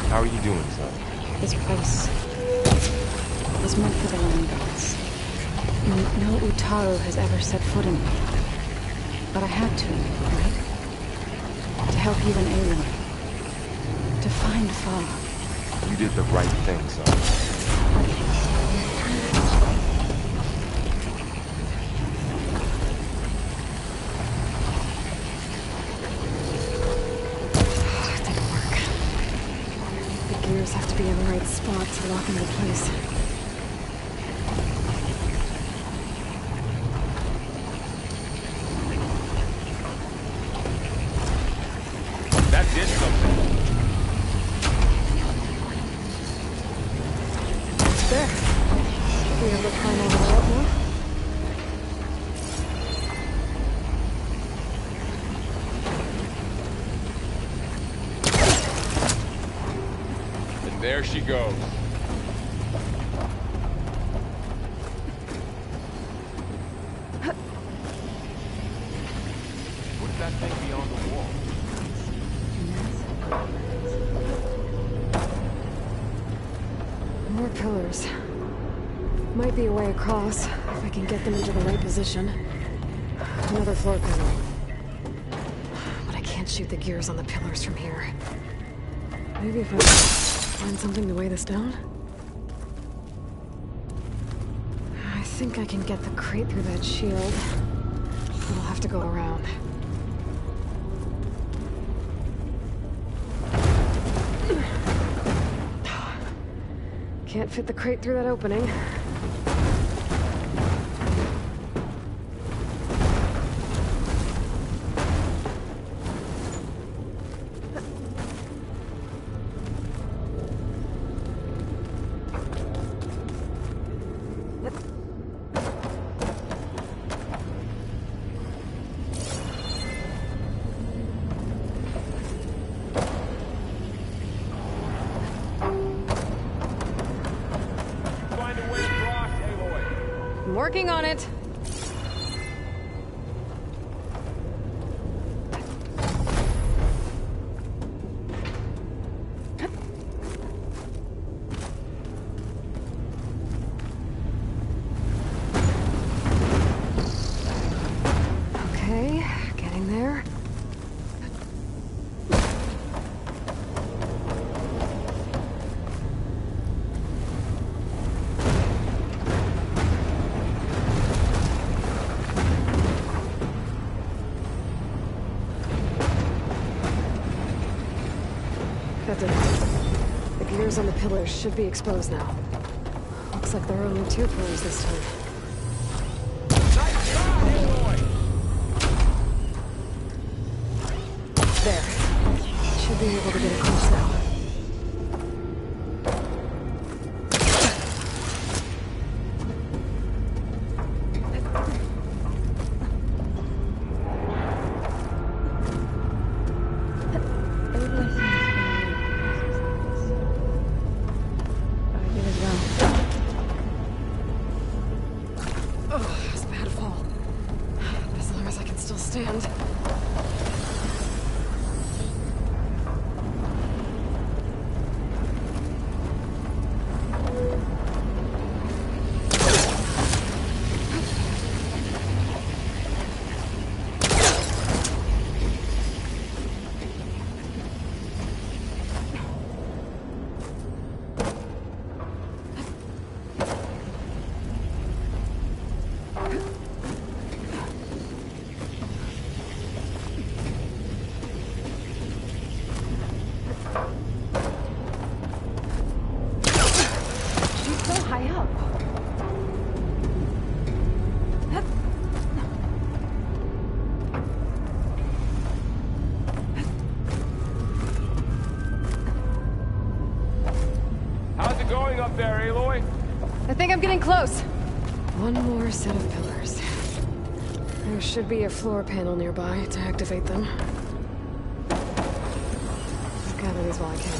How are you doing, son? This place was meant for the land gods. No Utaru has ever set foot in me. But I had to, right? To help even Aloy. To find Fa. You did the right thing, son. Have to be in the right spot to lock into place. That did something. There. Should be able to climb all the way up now. There she goes. What's that thing beyond the wall? More pillars. Might be a way across, if I can get them into the right position. Another floor panel. But I can't shoot the gears on the pillars from here. Maybe if I find something to weigh this down? I think I can get the crate through that shield. But I'll have to go around. Can't fit the crate through that opening. I'm working on it. Okay, getting there. That did it. The gears on the pillars should be exposed now. Looks like there are only 2 pillars this time. There. Should be able to get across now. Stand. close! One more set of pillars. There should be a floor panel nearby to activate them. I'll gather these while I can.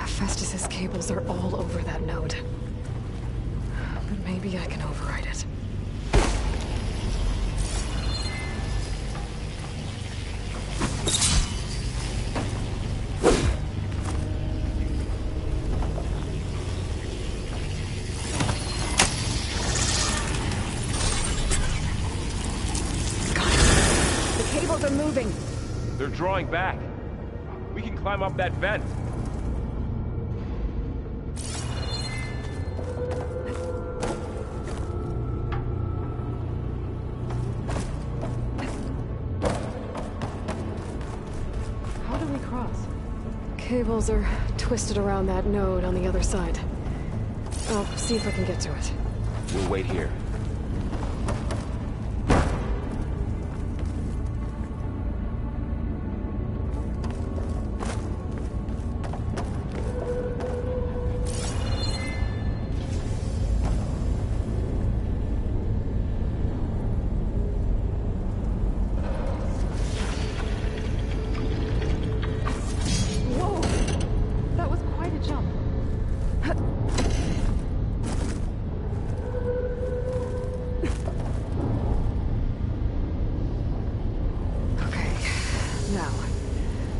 Festus's cables are all over that node. But maybe I can override it. Got it. The cables are moving. They're drawing back. We can climb up that vent. Cables are twisted around that node on the other side. I'll see if I can get to it. We'll wait here.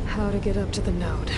How to get up to the node.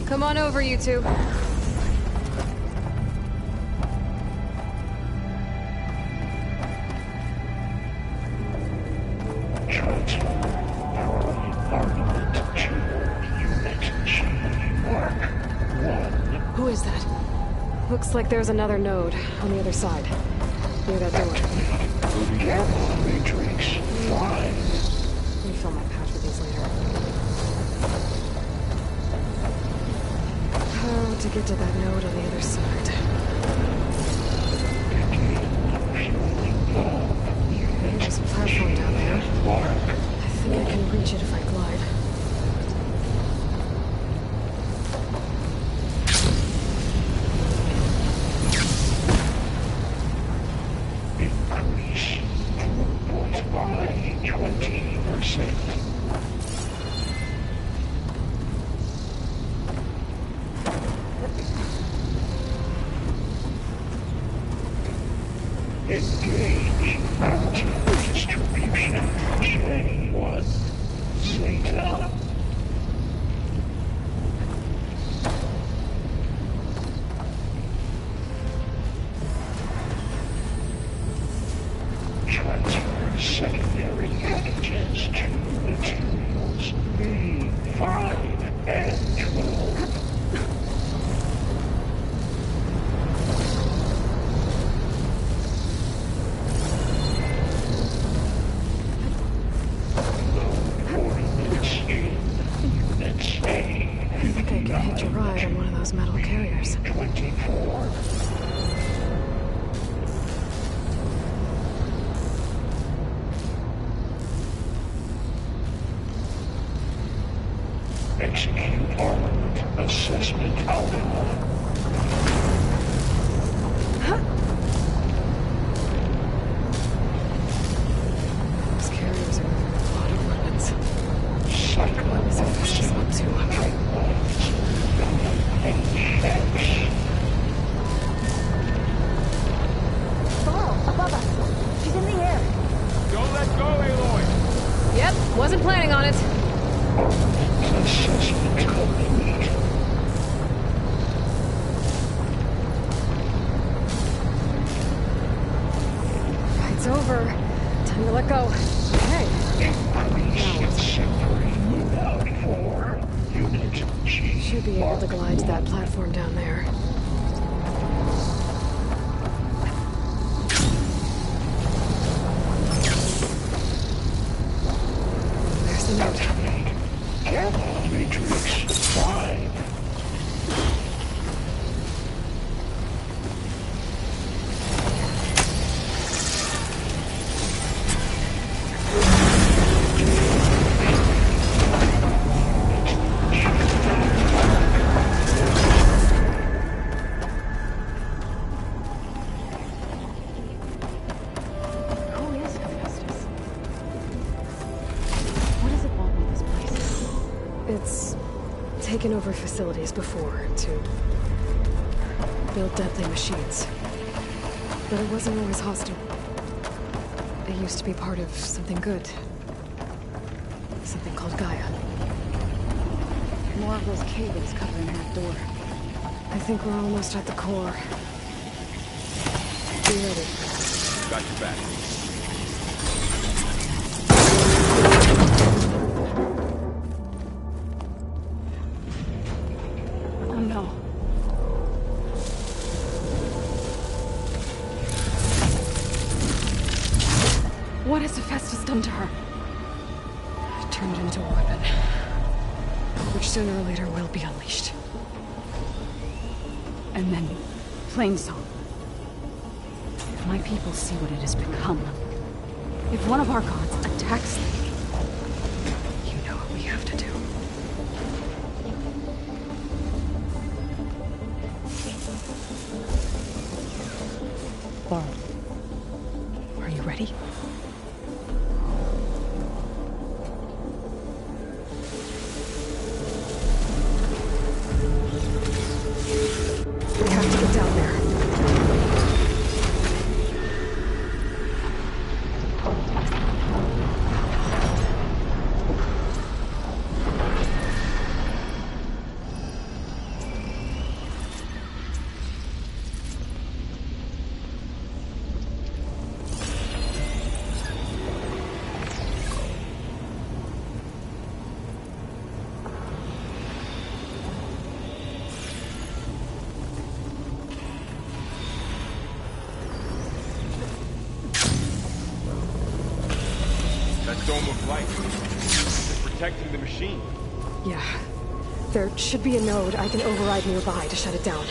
Come on over, you two. Who is that? Looks like there's another node on the other side. Near that door. Matrix. Fine. Refill my patch with these later. How to get to that node on the other side? There's a platform down there. I think I can reach it if I glide. Increase throughput by 20%. Engage anti-distribution chain 1. Zeta. transfer secondary packages to materials B5 and 12. I think I can hitch a ride on one of those metal carriers. 24. Execute armament assessment algorithm. Those carriers are a lot of weapons. What is Hephaestus up to? Thorl, above us. She's in the air. Don't let go, Aloy! Yep, wasn't planning on it. Assessment complete. Ride's over. Time to let go. Hey. Increase separate without 4. Unit G. Should be able to glide to that platform down there. There's the note. Gamma Matrix 5. Who is Hephaestus? What does it want with this place? It's taken over facilities before to build deadly machines. But it wasn't always hostile. It used to be part of something good. Something called Gaia. More of those cables covering that door. I think we're almost at the core. Be ready. Got your back. Oh no. What has Hephaestus done to her? Turned it into a weapon. Which sooner or later will be unleashed. And then, Plainsong. If my people see what it has become, if one of our gods attacks them, You know what we have to do. Thorl, Are you ready? We have to get down there. That dome of light. It's protecting the machine. Yeah. There should be a node I can override nearby to shut it down.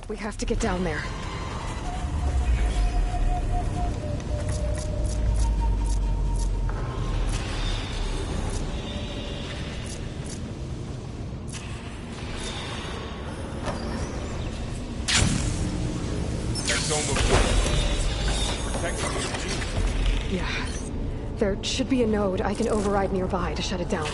We have to get down there. Yeah. There should be a node I can override nearby to shut it down.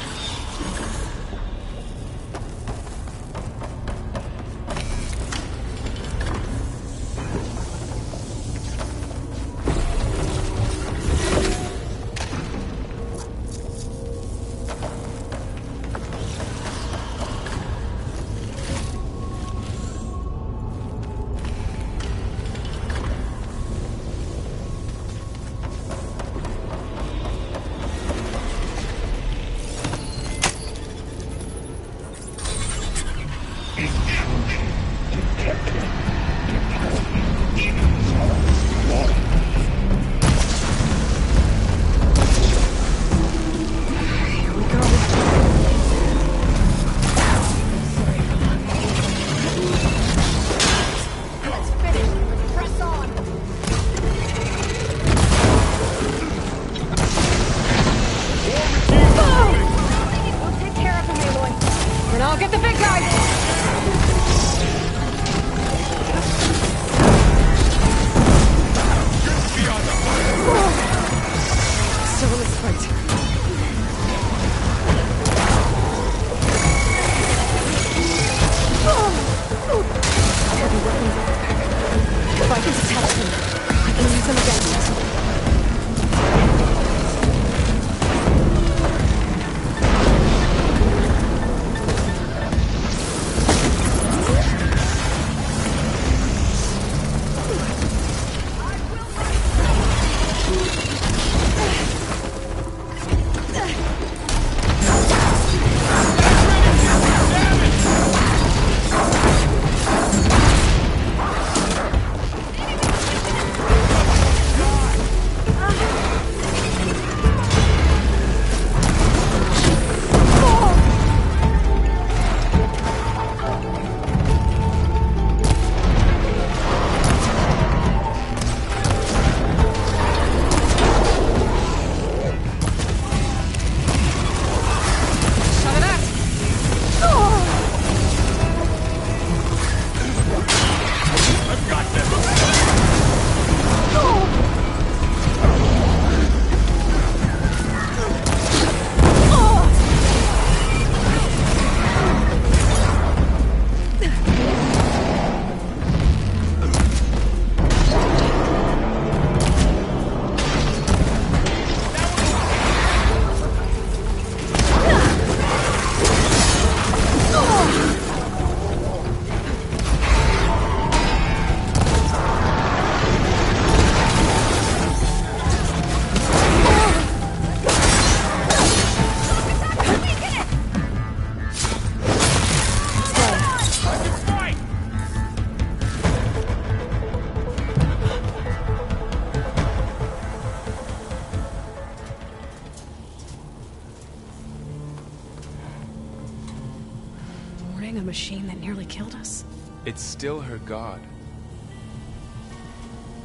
A machine that nearly killed us. It's still her god.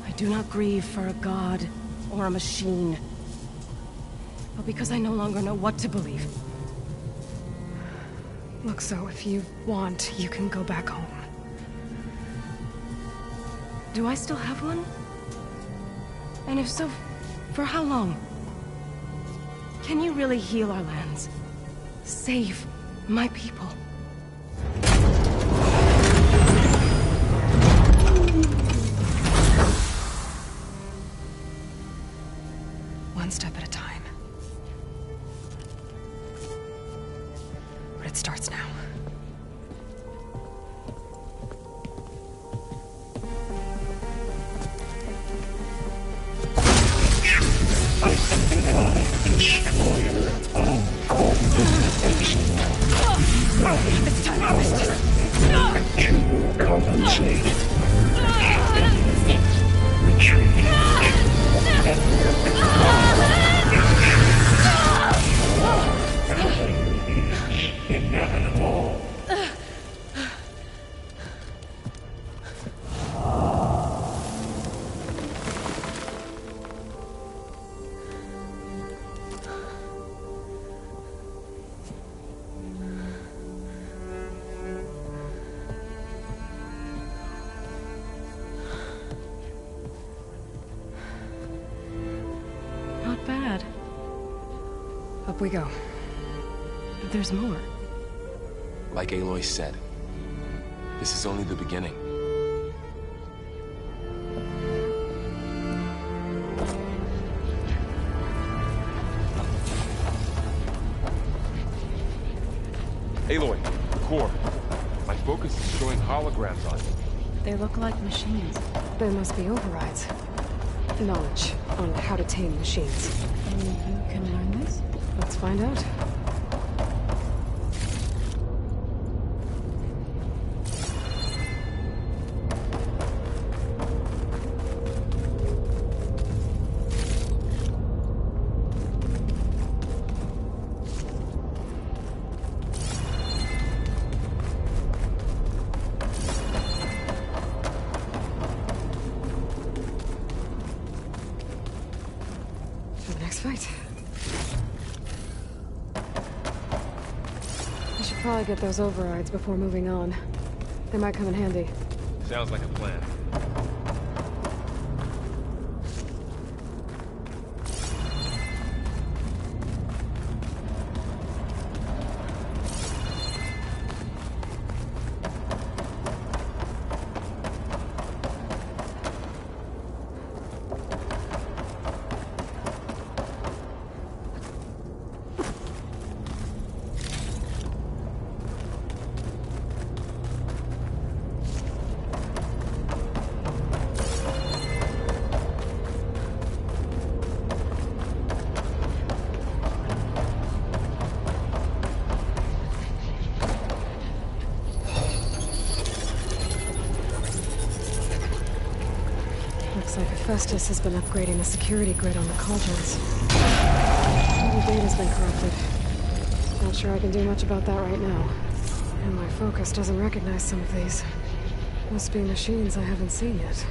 I do not grieve for a god or a machine, but because I no longer know what to believe. Look, so if you want, you can go back home. Do I still have one? And if so, for how long? Can you really heal our lands? Save my people? One step at a time. But it starts now. It's time to compensate. Retreat. Inevitable. Up we go. There's more. Like Aloy said, this is only the beginning. Aloy, the core. My focus is showing holograms on it. They look like machines. There must be overrides. Knowledge on how to tame machines. And you can learn this? Let's find out. Fight. I should probably get those overrides before moving on. They might come in handy. Sounds like a plan. Looks like Hephaestus has been upgrading the security grid on the cauldrons. The data's been corrupted. Not sure I can do much about that right now. And my focus doesn't recognize some of these. Must be machines I haven't seen yet.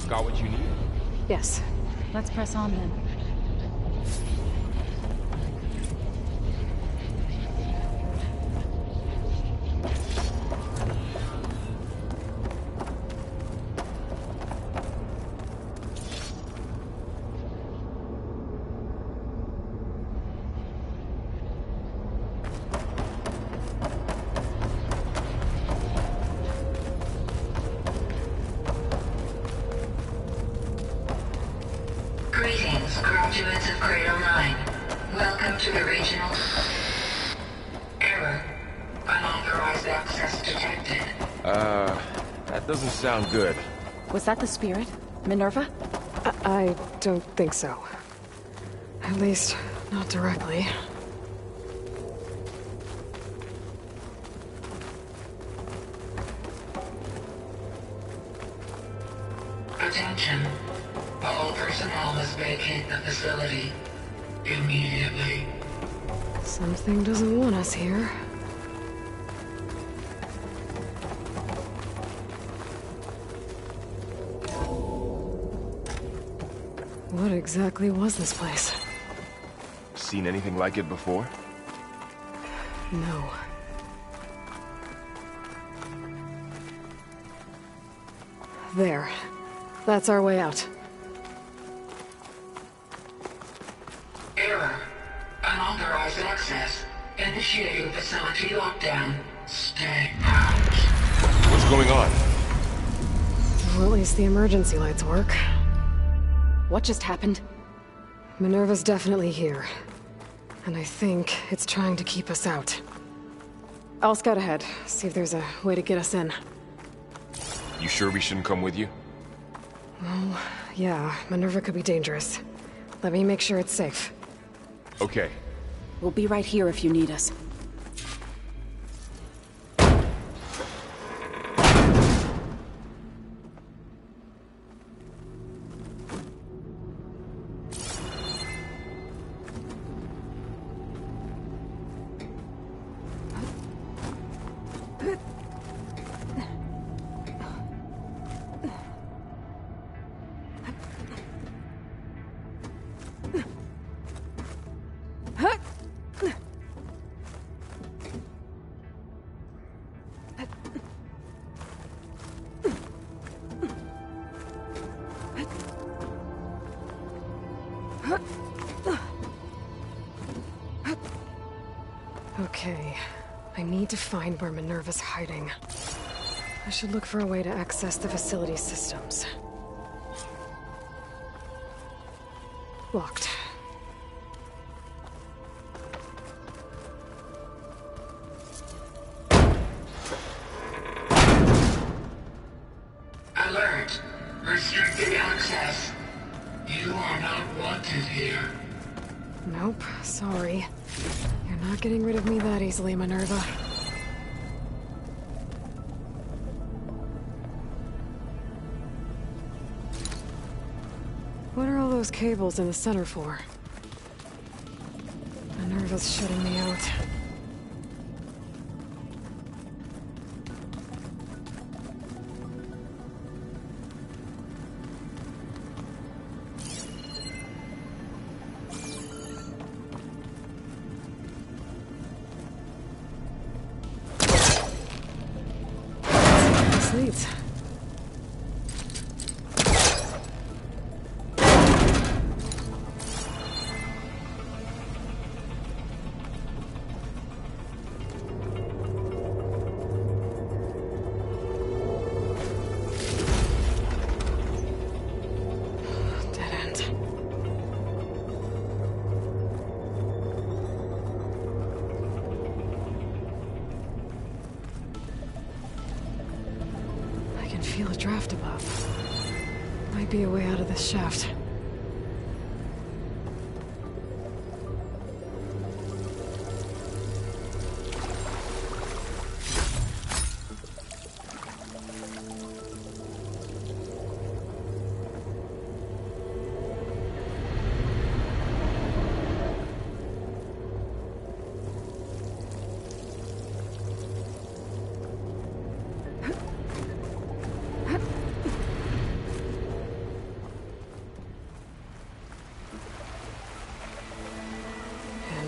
Got what you need? Yes. Let's press on then. Greetings, graduates of Cradle 9. Welcome to the regional... Error. Unauthorized access detected. That doesn't sound good. Was that the spirit? Minerva? I don't think so. At least, not directly. Attention. All personnel must vacate the facility immediately. Something doesn't want us here. What exactly was this place? Seen anything like it before? No. There. That's our way out. Error. Unauthorized access. Initiating facility lockdown. Stay out. What's going on? Well, at least the emergency lights work. What just happened? Minerva's definitely here. And I think it's trying to keep us out. I'll scout ahead, see if there's a way to get us in. You sure we shouldn't come with you? Well, yeah, Minerva could be dangerous. Let me make sure it's safe. Okay. We'll be right here if you need us. Okay, I need to find where Minerva's hiding. I should look for a way to access the facility systems. Locked. Alert! Restricted access. You are not wanted here. Nope, sorry. You're not getting rid of me that easily, Minerva. What are all those cables in the center for? Minerva's shutting me out. This leads. Feel a draft above. Might be a way out of this shaft.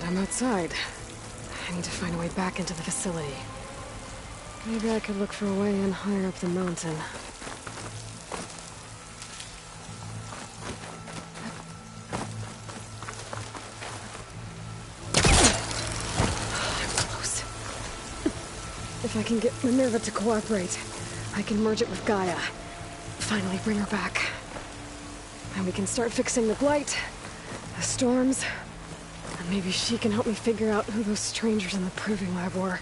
I'm outside. I need to find a way back into the facility. Maybe I could look for a way in higher up the mountain. I'm close. If I can get Minerva to cooperate, I can merge it with Gaia. Finally bring her back. And we can start fixing the blight, the storms. Maybe she can help me figure out who those strangers in the proving lab were.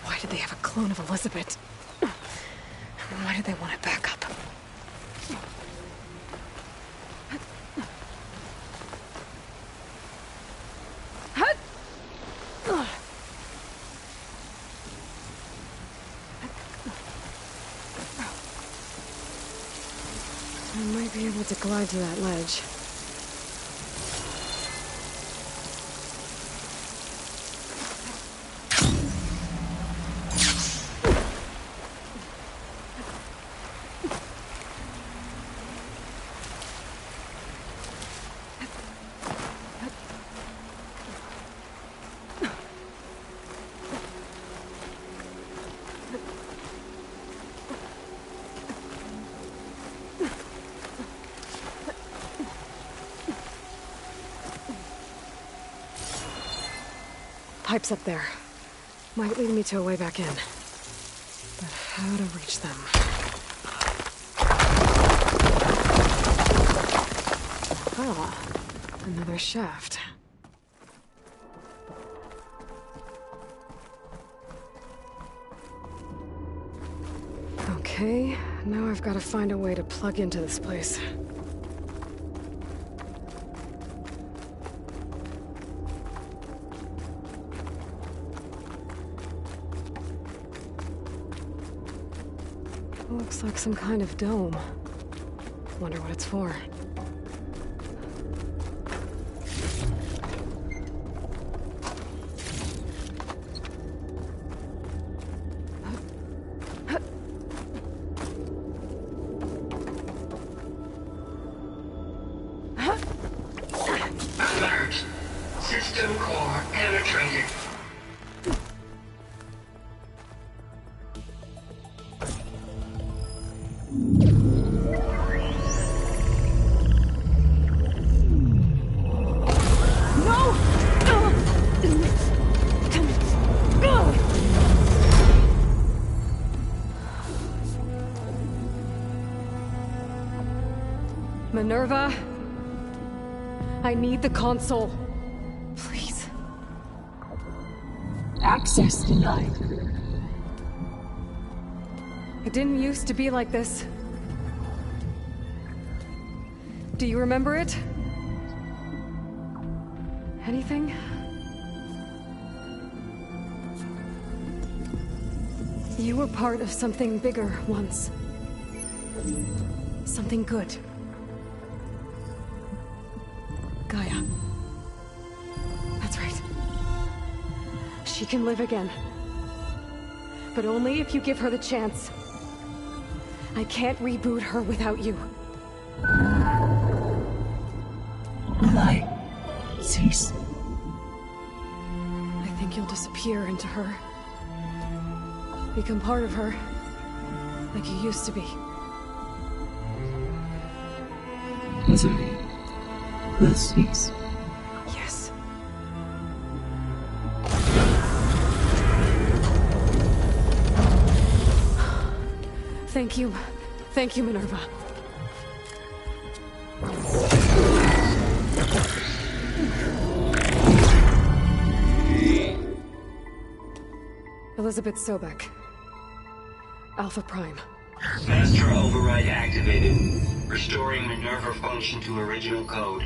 Why did they have a clone of Elizabeth? Why did they want it back up? I might be able to glide to that ledge. Pipes up there. Might lead me to a way back in. But how to reach them? Ah, another shaft. Okay, now I've got to find a way to plug into this place. Looks like some kind of dome. Wonder what it's for. Alert! System core penetrated. Minerva? I need the console. Please. Access denied. It didn't used to be like this. Do you remember it? Anything? You were part of something bigger once. Something good. Gaia. That's right. She can live again. But only if you give her the chance. I can't reboot her without you. Light. Cease. I think you'll disappear into her. Become part of her. Like you used to be. Misery will cease. Yes. Thank you. Thank you, Minerva. Elizabeth Sobek. Alpha Prime. Master override activated. Restoring Minerva function to original code.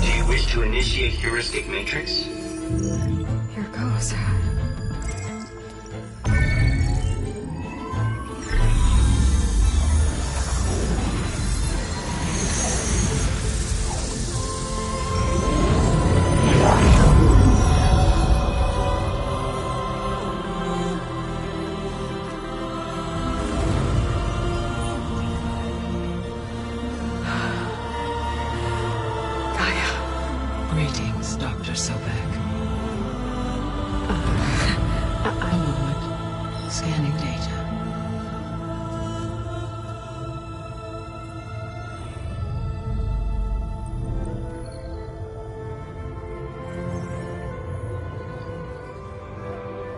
Do you wish to initiate heuristic matrix? Here goes. Greetings, Dr. Sobek. A moment. Scanning data.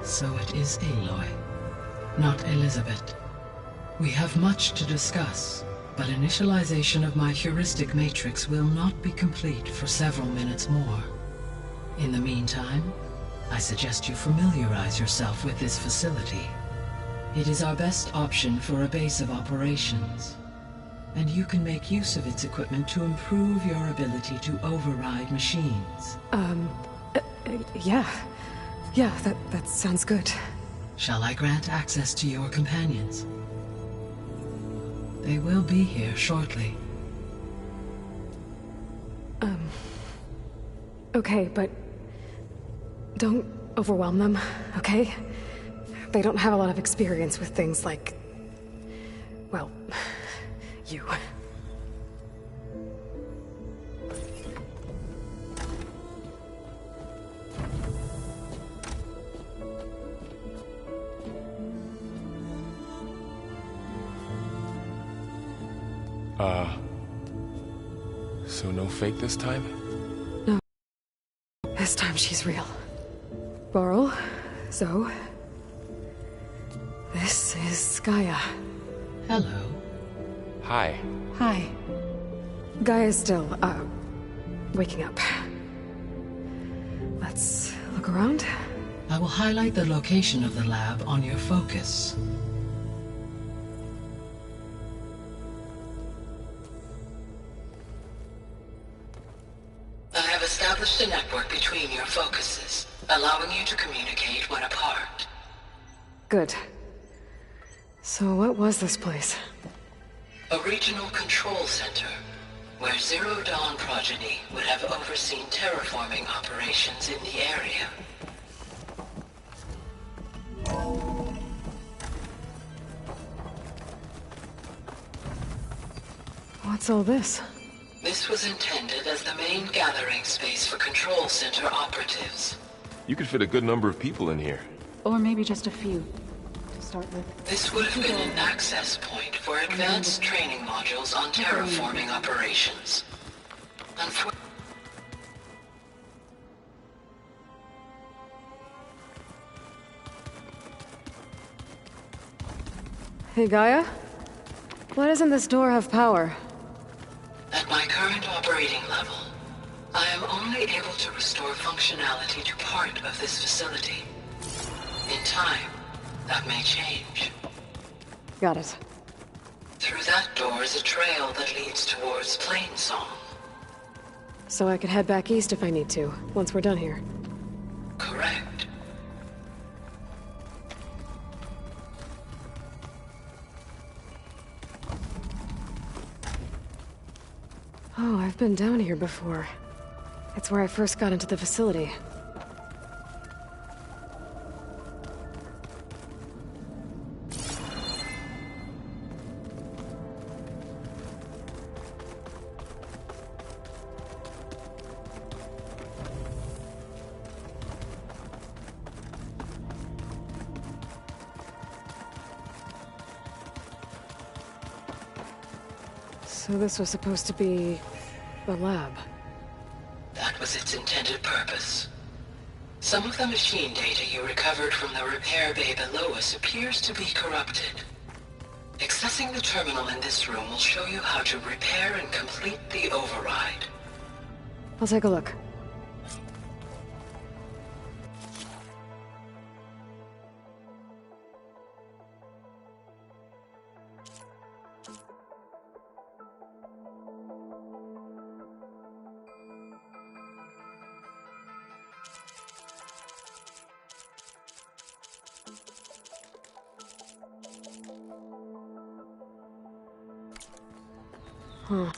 So it is Aloy, not Elizabeth. We have much to discuss, but initialization of my heuristic matrix will not be complete for several minutes more. In the meantime, I suggest you familiarize yourself with this facility. It is our best option for a base of operations, and you can make use of its equipment to improve your ability to override machines. Yeah. Yeah, that sounds good. Shall I grant access to your companions? They will be here shortly. Okay, but don't overwhelm them, okay? They don't have a lot of experience with things like, well, you. So no fake this time? No. This time she's real. Varl, Zoe. This is Gaia. Hello. Hi. Hi. Gaia's still, waking up. Let's look around. I will highlight the location of the lab on your focus. I have established a network between your focuses, allowing you to communicate when apart. Good. So what was this place? A regional control center, where Zero Dawn progeny would have overseen terraforming operations in the area. What's all this? This was intended as the main gathering space for control center operatives. You could fit a good number of people in here. Or maybe just a few, to start with. This would have been an access point for advanced training modules on terraforming operations. Hey, Gaia? Why doesn't this door have power? At my current operating level, I am only able to restore functionality to part of this facility. In time, that may change. Got it. Through that door is a trail that leads towards Plainsong. So I could head back east if I need to, once we're done here. Correct. Oh, I've been down here before. It's where I first got into the facility. So this was supposed to be the lab. That was its intended purpose. Some of the machine data you recovered from the repair bay below us appears to be corrupted. Accessing the terminal in this room will show you how to repair and complete the override. I'll take a look. Huh.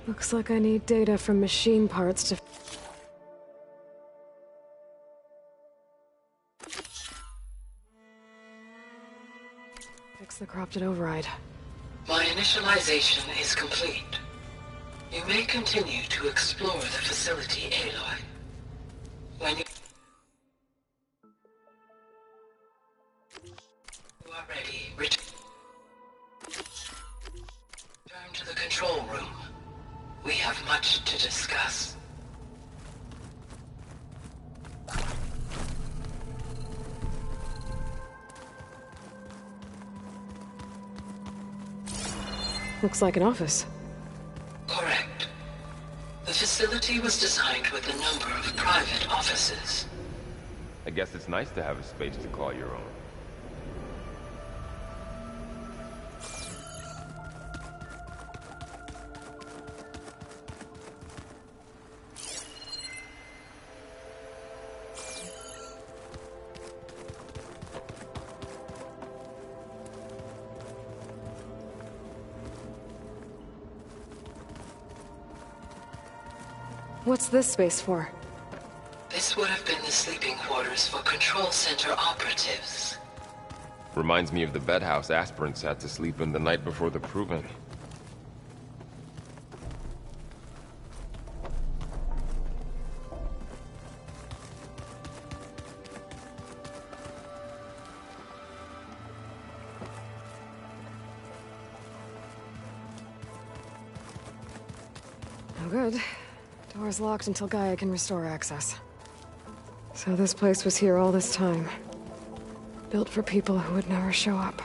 Looks like I need data from machine parts to... fix the corrupted override. My initialization is complete. You may continue to explore the facility, Aloy. When you are ready, return to the control room. We have much to discuss. Looks like an office. Correct. The facility was designed with a number of private offices. I guess it's nice to have a space to call your own. What's this space for? This would have been the sleeping quarters for Control Center operatives. Reminds me of the bedhouse aspirants had to sleep in the night before the proving. No good. Door's locked until Gaia can restore access. So this place was here all this time. Built for people who would never show up.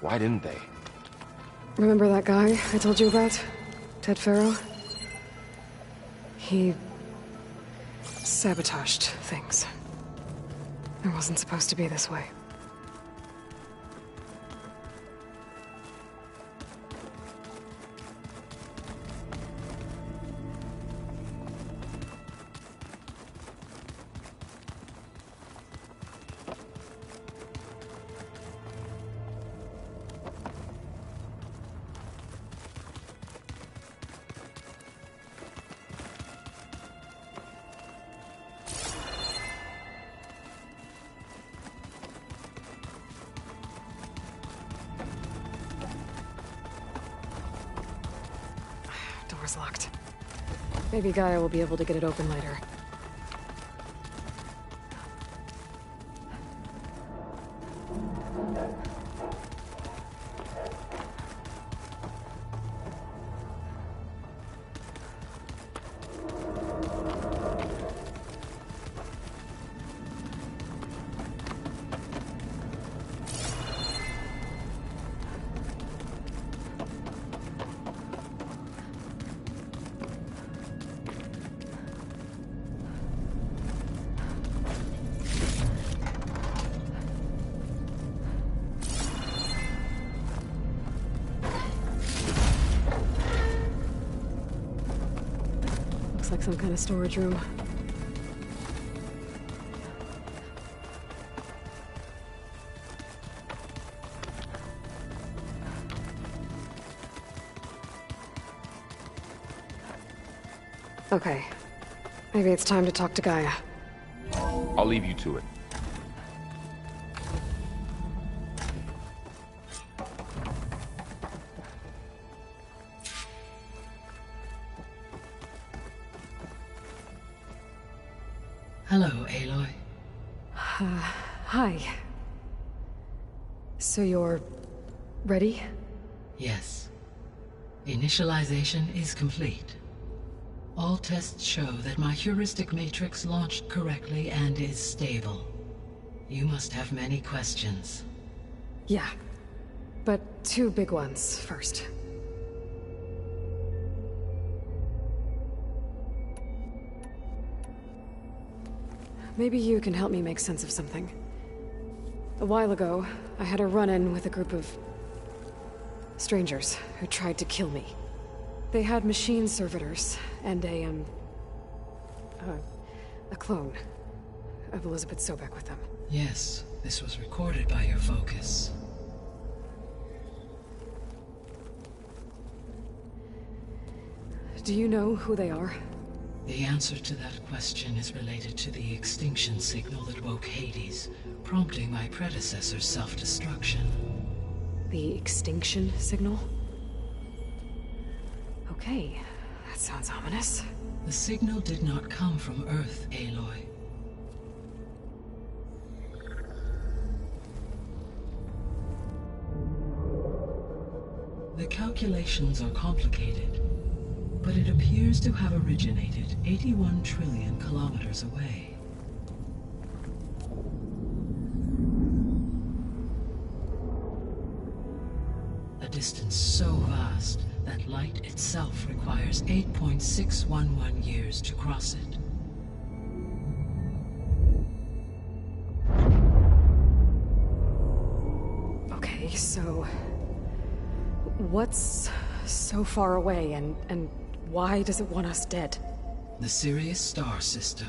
Why didn't they? Remember that guy I told you about? Ted Farrow? He... sabotaged things. It wasn't supposed to be this way. Door's locked. Maybe Gaia will be able to get it open later. Like some kind of storage room. Okay. Maybe it's time to talk to Gaia. I'll leave you to it. Hello, Aloy. Hi. So you're... ready? Yes. Initialization is complete. All tests show that my heuristic matrix launched correctly and is stable. You must have many questions. Yeah. But two big ones first. Maybe you can help me make sense of something. A while ago, I had a run-in with a group of... strangers who tried to kill me. They had machine servitors and a clone of Elizabeth Sobek with them. Yes, this was recorded by your focus. Do you know who they are? The answer to that question is related to the extinction signal that woke Hades, prompting my predecessor's self-destruction. The extinction signal? Okay, that sounds ominous. The signal did not come from Earth, Aloy. The calculations are complicated, but it appears to have originated 81 trillion kilometers away. A distance so vast that light itself requires 8.611 years to cross it. Okay, so... what's so far away, and why does it want us dead? The Sirius star system.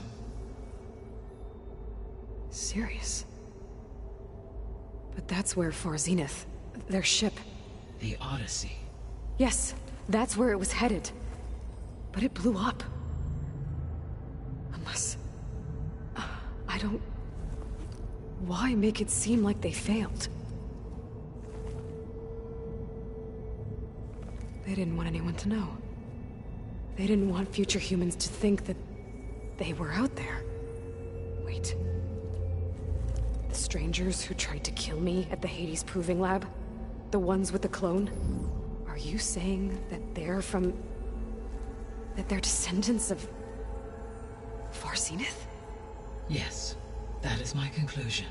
Sirius? But that's where Far Zenith, their ship... The Odyssey. Yes, that's where it was headed. But it blew up. Unless... I don't... Why make it seem like they failed? They didn't want anyone to know. They didn't want future humans to think that they were out there. Wait. The strangers who tried to kill me at the Hades Proving Lab? The ones with the clone? Are you saying that they're from... that they're descendants of... Far Zenith? Yes, that is my conclusion.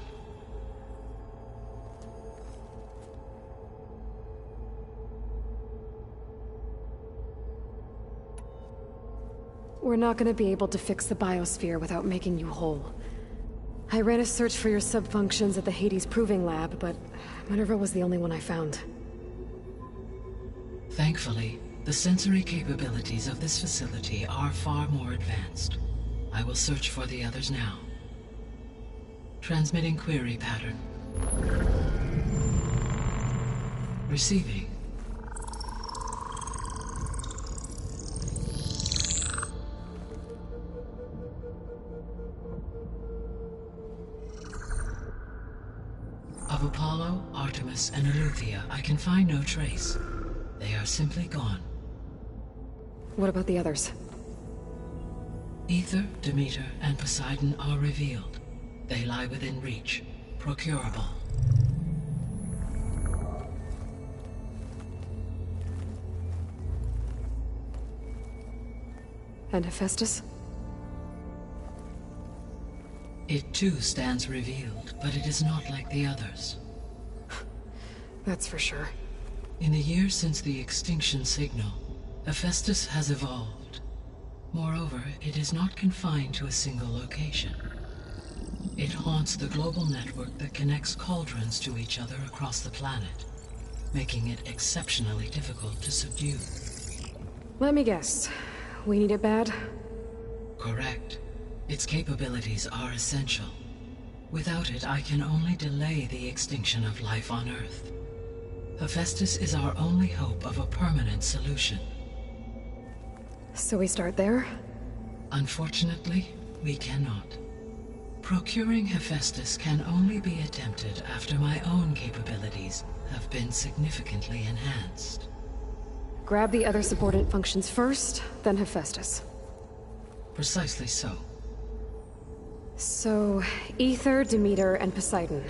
We're not gonna be able to fix the biosphere without making you whole. I ran a search for your subfunctions at the Hades Proving Lab, but Minerva was the only one I found. Thankfully, the sensory capabilities of this facility are far more advanced. I will search for the others now. Transmitting query pattern. Receiving. Of Apollo, Artemis, and Eleuthia, I can find no trace. They are simply gone. What about the others? Aether, Demeter, and Poseidon are revealed. They lie within reach, procurable. And Hephaestus? It too stands revealed, but it is not like the others. That's for sure. In the years since the extinction signal, Hephaestus has evolved. Moreover, it is not confined to a single location. It haunts the global network that connects cauldrons to each other across the planet, making it exceptionally difficult to subdue. Let me guess. We need it bad? Correct. Its capabilities are essential. Without it, I can only delay the extinction of life on Earth. Hephaestus is our only hope of a permanent solution. So we start there? Unfortunately, we cannot. Procuring Hephaestus can only be attempted after my own capabilities have been significantly enhanced. Grab the other subordinate functions first, then Hephaestus. Precisely so. So, Aether, Demeter, and Poseidon.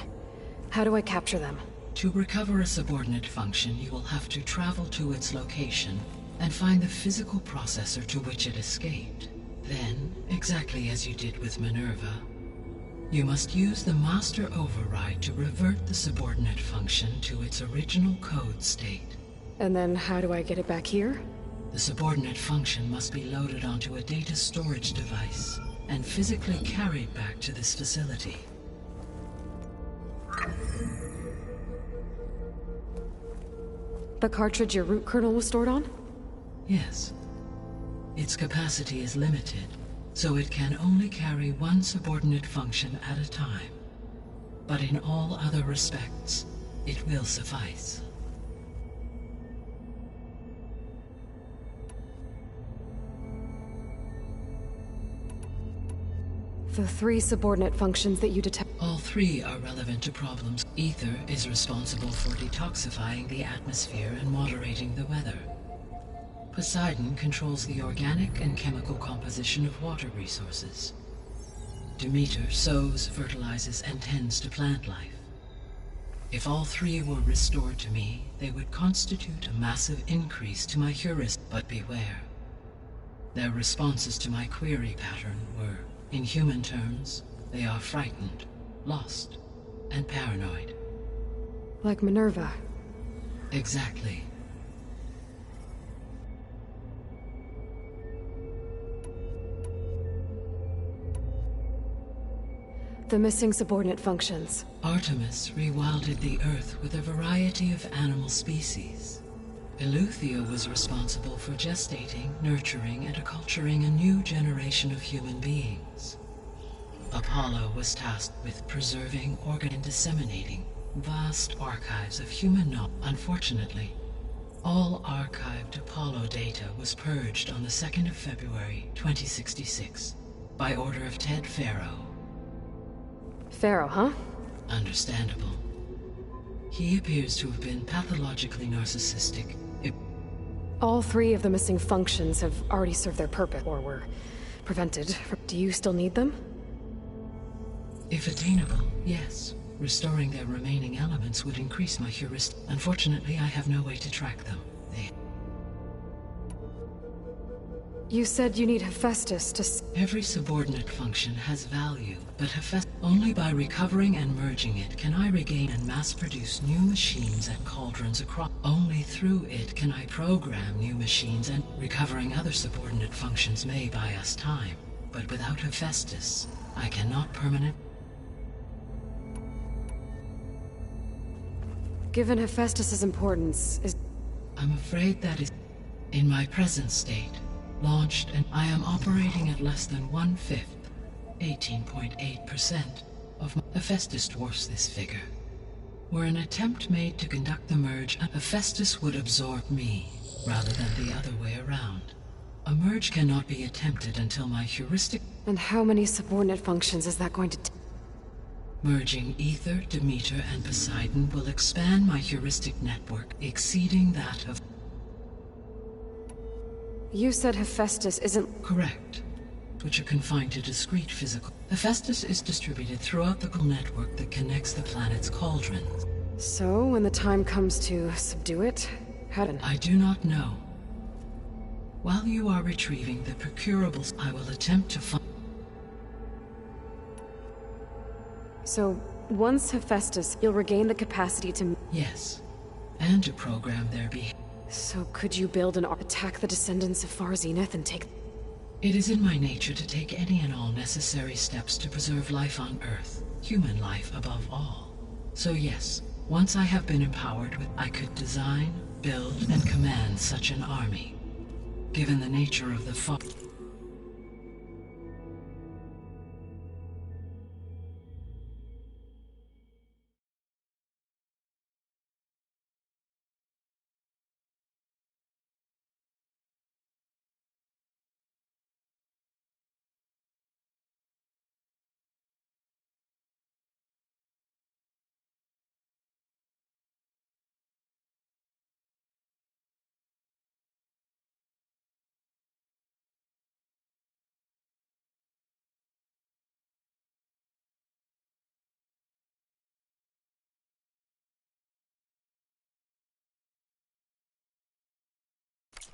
How do I capture them? To recover a subordinate function, you will have to travel to its location and find the physical processor to which it escaped. Then, exactly as you did with Minerva, you must use the master override to revert the subordinate function to its original code state. And then how do I get it back here? The subordinate function must be loaded onto a data storage device and physically carried back to this facility. The cartridge your root kernel was stored on? Yes. Its capacity is limited, so it can only carry one subordinate function at a time. But in all other respects, it will suffice. The 3 subordinate functions that you detect. All 3 are relevant to problems. Ether is responsible for detoxifying the atmosphere and moderating the weather. Poseidon controls the organic and chemical composition of water resources. Demeter sows, fertilizes, and tends to plant life. If all 3 were restored to me, they would constitute a massive increase to my heuristic. But beware. Their responses to my query pattern were, in human terms, they are frightened, lost, and paranoid. Like Minerva. Exactly. The missing subordinate functions. Artemis rewilded the Earth with a variety of animal species. Eleuthia was responsible for gestating, nurturing, and acculturating a new generation of human beings. Apollo was tasked with preserving, organizing, and disseminating vast archives of human knowledge. Unfortunately, all archived Apollo data was purged on the 2nd of February, 2066, by order of Ted Faro. Faro, huh? Understandable. He appears to have been pathologically narcissistic. All 3 of the missing functions have already served their purpose, or were prevented. Do you still need them? If attainable, yes. Restoring their remaining elements would increase my heuristic. Unfortunately, I have no way to track them. You said you need Hephaestus to... Every subordinate function has value, but Hephaestus... Only by recovering and merging it can I regain and mass-produce new machines and cauldrons across... Only through it can I program new machines, and recovering other subordinate functions may buy us time. But without Hephaestus, I cannot permanent... Given Hephaestus's importance, is... I'm afraid that is... In my present state, launched, and I am operating at less than 1/5, 18.8% of my... Hephaestus dwarfs this figure. Were an attempt made to conduct the merge, Hephaestus would absorb me, rather than the other way around. A merge cannot be attempted until my heuristic... And how many subordinate functions is that going to take? Merging Ether, Demeter, and Poseidon will expand my heuristic network, exceeding that of... You said Hephaestus isn't... Correct. Which are confined to discrete physical... Hephaestus is distributed throughout the network that connects the planet's cauldrons. So, when the time comes to subdue it, how do... I do not know. While you are retrieving the procurables, I will attempt to find... So, once Hephaestus, you'll regain the capacity to... Yes. And to program their behavior. So could you build an attack the descendants of Far Zenith and take... It is in my nature to take any and all necessary steps to preserve life on Earth, human life above all. So yes, once I have been empowered with, I could design, build, and command such an army. Given the nature of the far...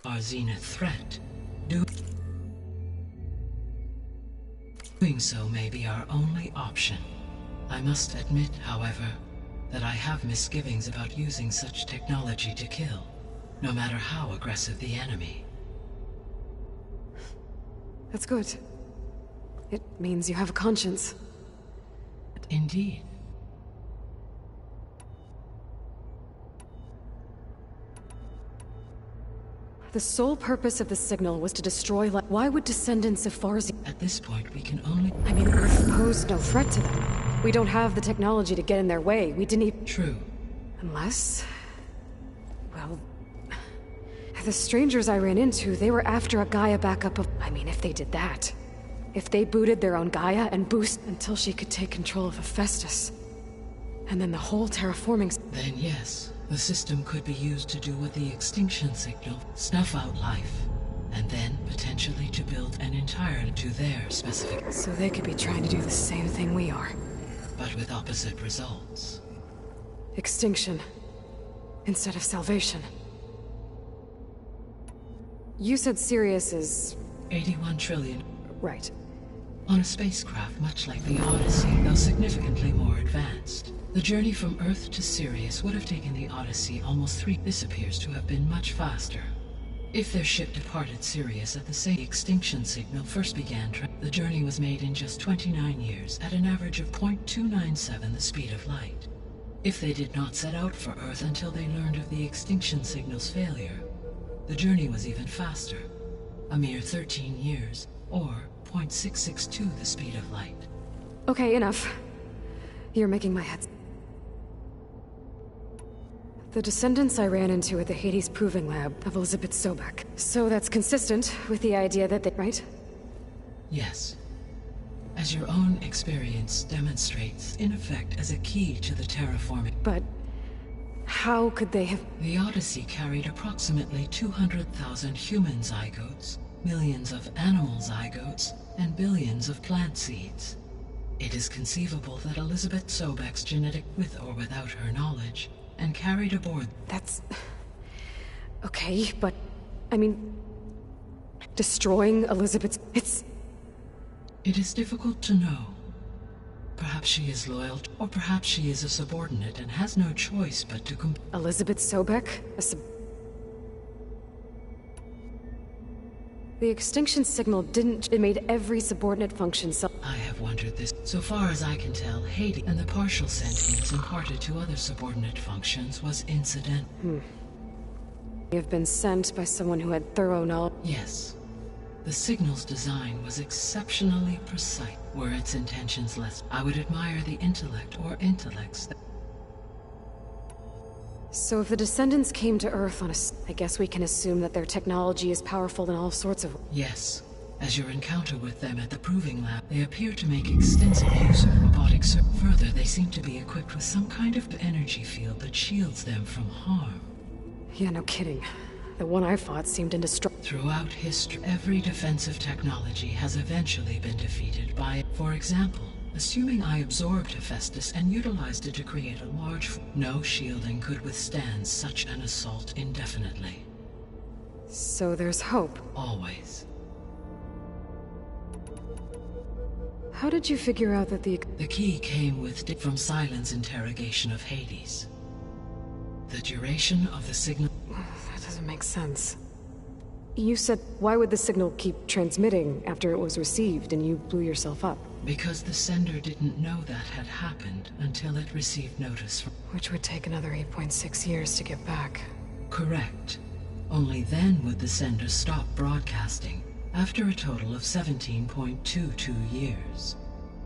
Our zenith threat. Doing so may be our only option. I must admit, however, that I have misgivings about using such technology to kill, no matter how aggressive the enemy. That's good. It means you have a conscience. Indeed. The sole purpose of the signal was to destroy life. Why would descendants of Far Zenith... At this point, we can only... I mean, Earth posed no threat to them. We don't have the technology to get in their way. We didn't even... True. Unless... Well... The strangers I ran into, they were after a Gaia backup of... I mean, if they did that... If they booted their own Gaia and boost until she could take control of Hephaestus. And then the whole terraforming... Then yes, the system could be used to do what the extinction signal, snuff out life, and then potentially to build an entirely to their specific... So they could be trying to do the same thing we are. But with opposite results. Extinction. Instead of salvation. You said Sirius is... 81 trillion. Right. On a spacecraft much like the Odyssey, though significantly more advanced. The journey from Earth to Sirius would have taken the Odyssey almost 3. This appears to have been much faster. If their ship departed Sirius at the same extinction signal first began, the journey was made in just 29 years at an average of 0.297 the speed of light. If they did not set out for Earth until they learned of the extinction signal's failure, the journey was even faster, a mere 13 years, or 0.662 the speed of light. Okay, enough. You're making my head... The descendants I ran into at the Hades Proving Lab of Elizabeth Sobek. So that's consistent with the idea that they... right? Yes. As your own experience demonstrates, in effect as a key to the terraforming... But... how could they have... The Odyssey carried approximately 200,000 human zygotes, millions of animal zygotes, and billions of plant seeds. It is conceivable that Elizabeth Sobek's genetic, with or without her knowledge, and carried aboard... That's... okay, but... I mean... destroying Elizabeth's... It is difficult to know. Perhaps she is loyal, or perhaps she is a subordinate and has no choice but to Elizabeth Sobek? The extinction signal didn't... it made every subordinate function I have wondered this. So far as I can tell, Hades and the partial sentience imparted to other subordinate functions was incidental. You have been sent by someone who had thorough knowledge... Yes. The signal's design was exceptionally precise. Were its intentions less, I would admire the intellect or intellects that... So if the descendants came to Earth on I guess we can assume that their technology is powerful in all sorts of... Yes. As your encounter with them at the Proving Lab, they appear to make extensive use of robotics. Further, they seem to be equipped with some kind of energy field that shields them from harm. Yeah, no kidding. The one I fought seemed indestructible. Throughout history, every defensive technology has eventually been defeated by... For example, assuming I absorbed Hephaestus and utilized it to create a large... No shielding could withstand such an assault indefinitely. So there's hope. Always. How did you figure out that the key came from Silent's interrogation of Hades. The duration of the signal... That doesn't make sense. You said, why would the signal keep transmitting after it was received and you blew yourself up? Because the sender didn't know that had happened until it received notice from... Which would take another 8.6 years to get back. Correct. Only then would the sender stop broadcasting, after a total of 17.22 years.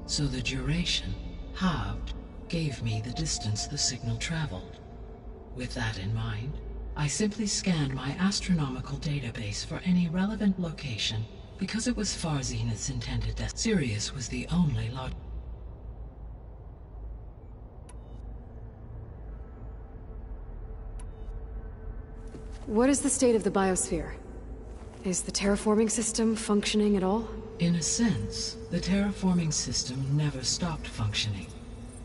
So the duration, halved, gave me the distance the signal traveled. With that in mind, I simply scanned my astronomical database for any relevant location, because it was Far Zenith's intended death. Sirius was the only log... What is the state of the biosphere? Is the terraforming system functioning at all? In a sense, the terraforming system never stopped functioning.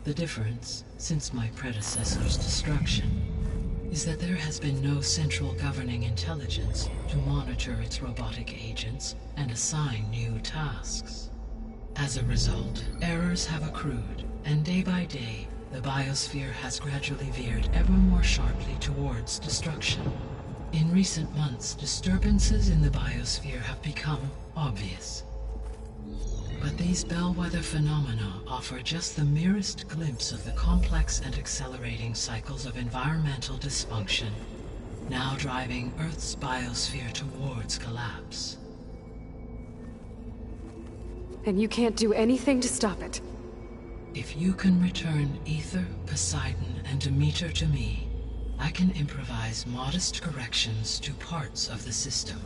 The difference, since my predecessor's destruction, is that there has been no central governing intelligence to monitor its robotic agents and assign new tasks. As a result, errors have accrued, and day by day, the biosphere has gradually veered ever more sharply towards destruction. In recent months, disturbances in the biosphere have become obvious. But these bellwether phenomena offer just the merest glimpse of the complex and accelerating cycles of environmental dysfunction, now driving Earth's biosphere towards collapse. And you can't do anything to stop it? If you can return Aether, Poseidon, and Demeter to me, I can improvise modest corrections to parts of the system.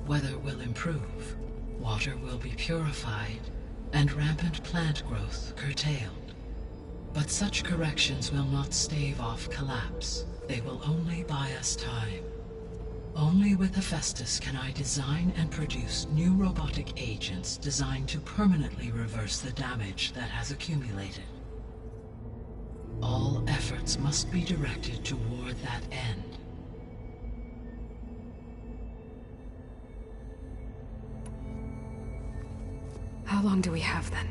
Whether it will improve, water will be purified and rampant plant growth curtailed. But such corrections will not stave off collapse. They will only buy us time. Only with Hephaestus can I design and produce new robotic agents designed to permanently reverse the damage that has accumulated. All efforts must be directed toward that end. How long do we have then?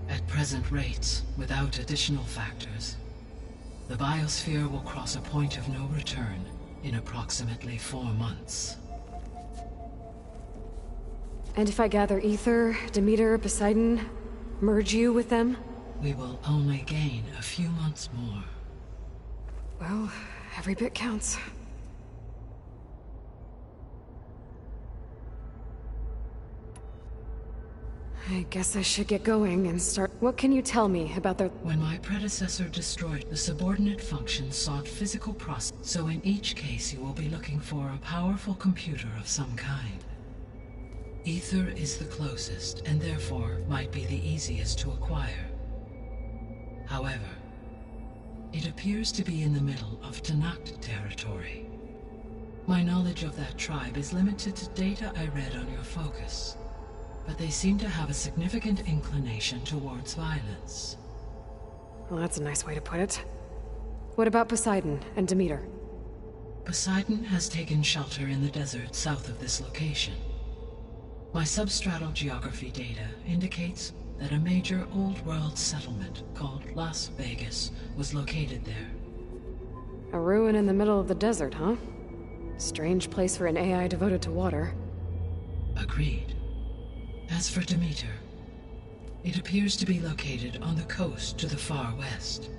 At present rates, without additional factors, the biosphere will cross a point of no return in approximately 4 months. And if I gather Ether, Demeter, Poseidon, merge you with them? We will only gain a few months more. Well, every bit counts. I guess I should get going and start... What can you tell me about the... When my predecessor destroyed the subordinate functions sought physical process, so in each case you will be looking for a powerful computer of some kind. Ether is the closest, and therefore might be the easiest to acquire. However, it appears to be in the middle of Tenakth territory. My knowledge of that tribe is limited to data I read on your focus, but they seem to have a significant inclination towards violence. Well, that's a nice way to put it. What about Poseidon and Demeter? Poseidon has taken shelter in the desert south of this location. My substratal geography data indicates that a major old-world settlement called Las Vegas was located there. A ruin in the middle of the desert, huh? Strange place for an AI devoted to water. Agreed. As for Demeter, it appears to be located on the coast to the far west.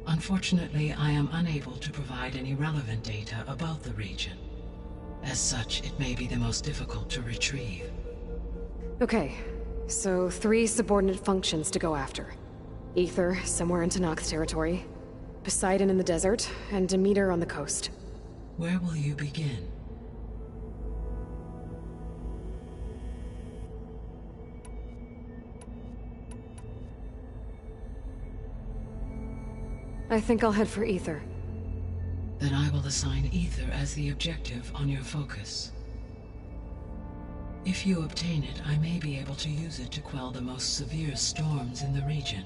Unfortunately, I am unable to provide any relevant data about the region. As such, it may be the most difficult to retrieve. Okay, so 3 subordinate functions to go after. Ether, somewhere in Tenakth territory, Poseidon in the desert, and Demeter on the coast. Where will you begin? I think I'll head for Ether. Then I will assign Ether as the objective on your focus. If you obtain it, I may be able to use it to quell the most severe storms in the region.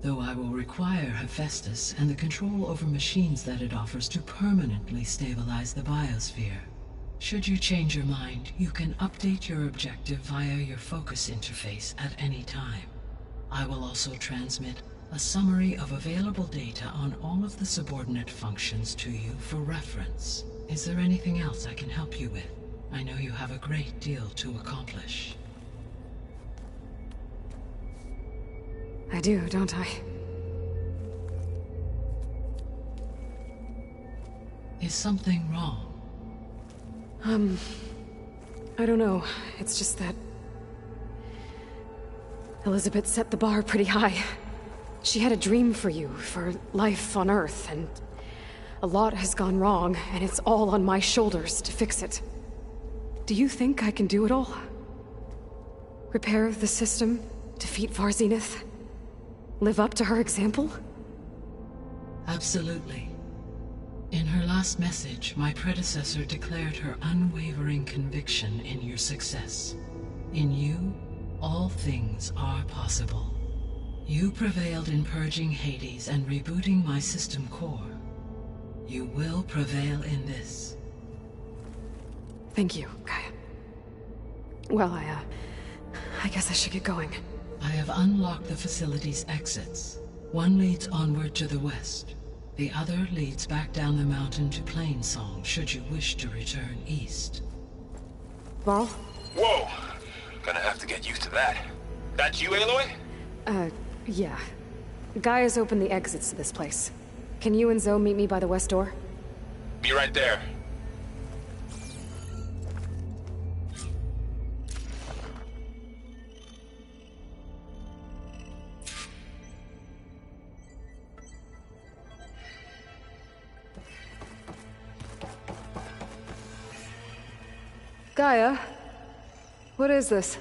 Though I will require Hephaestus and the control over machines that it offers to permanently stabilize the biosphere. Should you change your mind, you can update your objective via your focus interface at any time. I will also transmit a summary of available data on all of the subordinate functions to you for reference. Is there anything else I can help you with? I know you have a great deal to accomplish. I do, don't I? Is something wrong? I don't know. It's just that... Elizabeth set the bar pretty high. She had a dream for you, for life on Earth, and a lot has gone wrong, and it's all on my shoulders to fix it. Do you think I can do it all? Repair the system, defeat Varzinith, live up to her example? Absolutely. In her last message, my predecessor declared her unwavering conviction in your success. In you, all things are possible. You prevailed in purging Hades and rebooting my system core. You will prevail in this. Thank you, Gaia. Well, I guess I should get going. I have unlocked the facility's exits. One leads onward to the west. The other leads back down the mountain to Plainsong, should you wish to return east. Varl? Whoa! Gonna have to get used to that. That's you, Aloy? Yeah. Gaia's opened the exits to this place. Can you and Zoe meet me by the west door? Be right there. Gaia? What is this?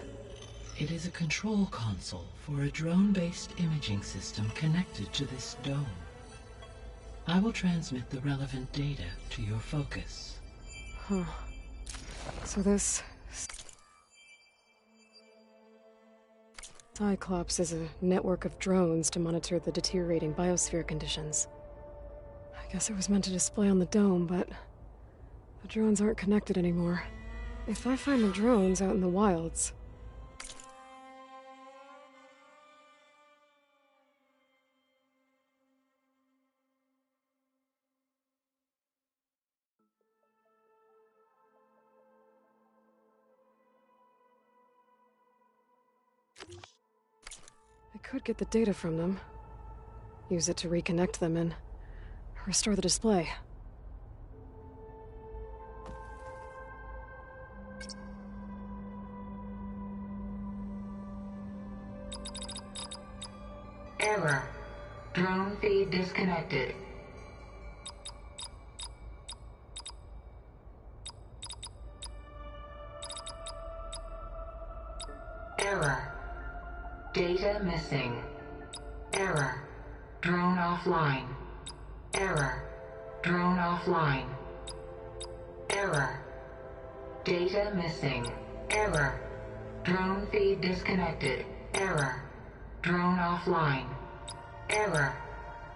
It is a control console for a drone-based imaging system connected to this dome. I will transmit the relevant data to your focus. Huh. So this... Cyclops is a network of drones to monitor the deteriorating biosphere conditions. I guess it was meant to display on the dome, but... the drones aren't connected anymore. If I find the drones out in the wilds... I could get the data from them. Use it to reconnect them and restore the display. Error. Drone feed disconnected. Error. Data missing. Error. Drone offline. Error. Drone offline. Error. Data missing. Error. Drone feed disconnected. Error. Drone offline. Error.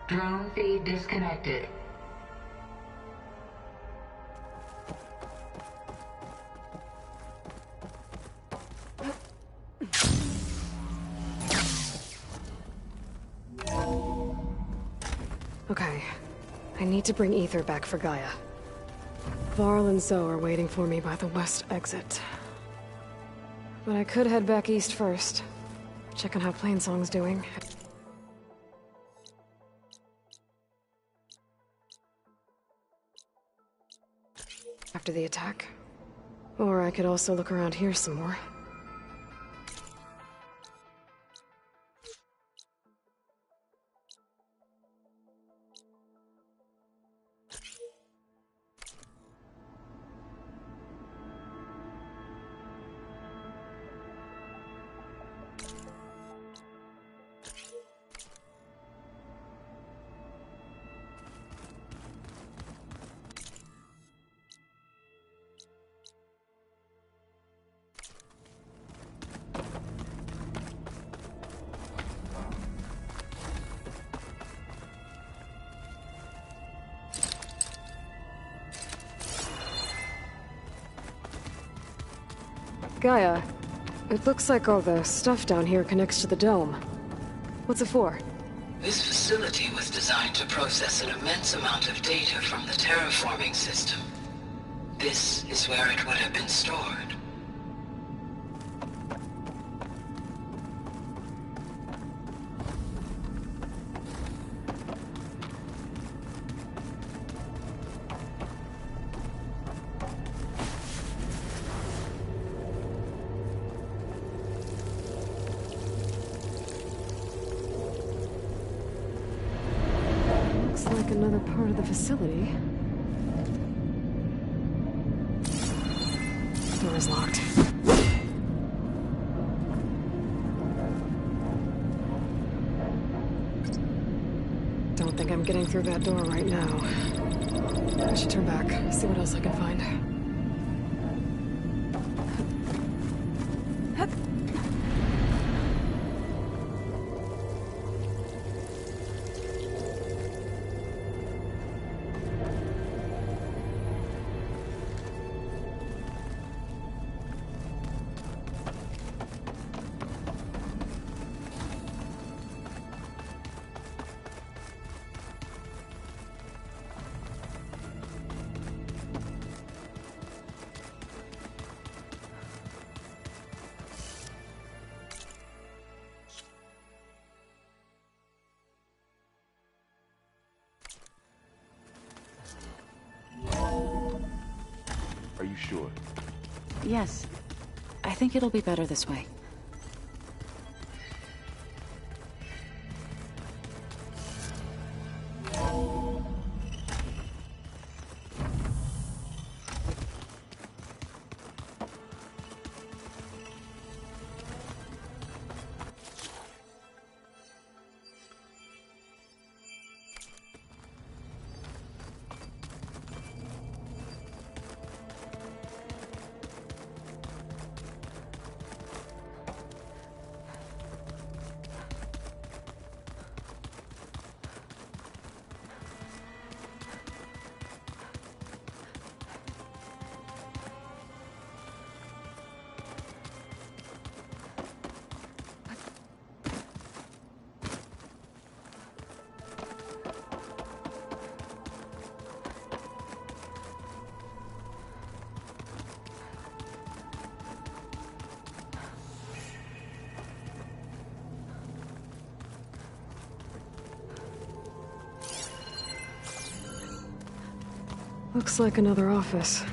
Drone feed disconnected. Okay. I need to bring Ether back for Gaia. Varl and Zoe are waiting for me by the west exit. But I could head back east first. Check on how Plainsong's doing. After the attack. Or I could also look around here some more. Gaia, it looks like all the stuff down here connects to the dome. What's it for? This facility was designed to process an immense amount of data from the terraforming system. This is where it would have been stored. Like another part of the facility. Door is locked. Don't think I'm getting through that door right now. I should turn back, see what else I can find. Are you sure? Yes. I think it'll be better this way. Looks like another office.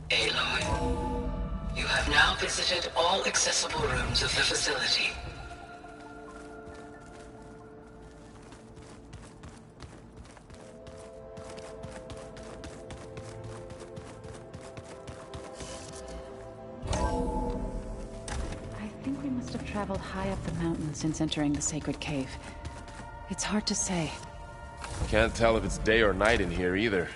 Aloy, you have now visited all accessible rooms of the facility. Traveled high up the mountain since entering the sacred cave. It's hard to say. Can't tell if it's day or night in here either.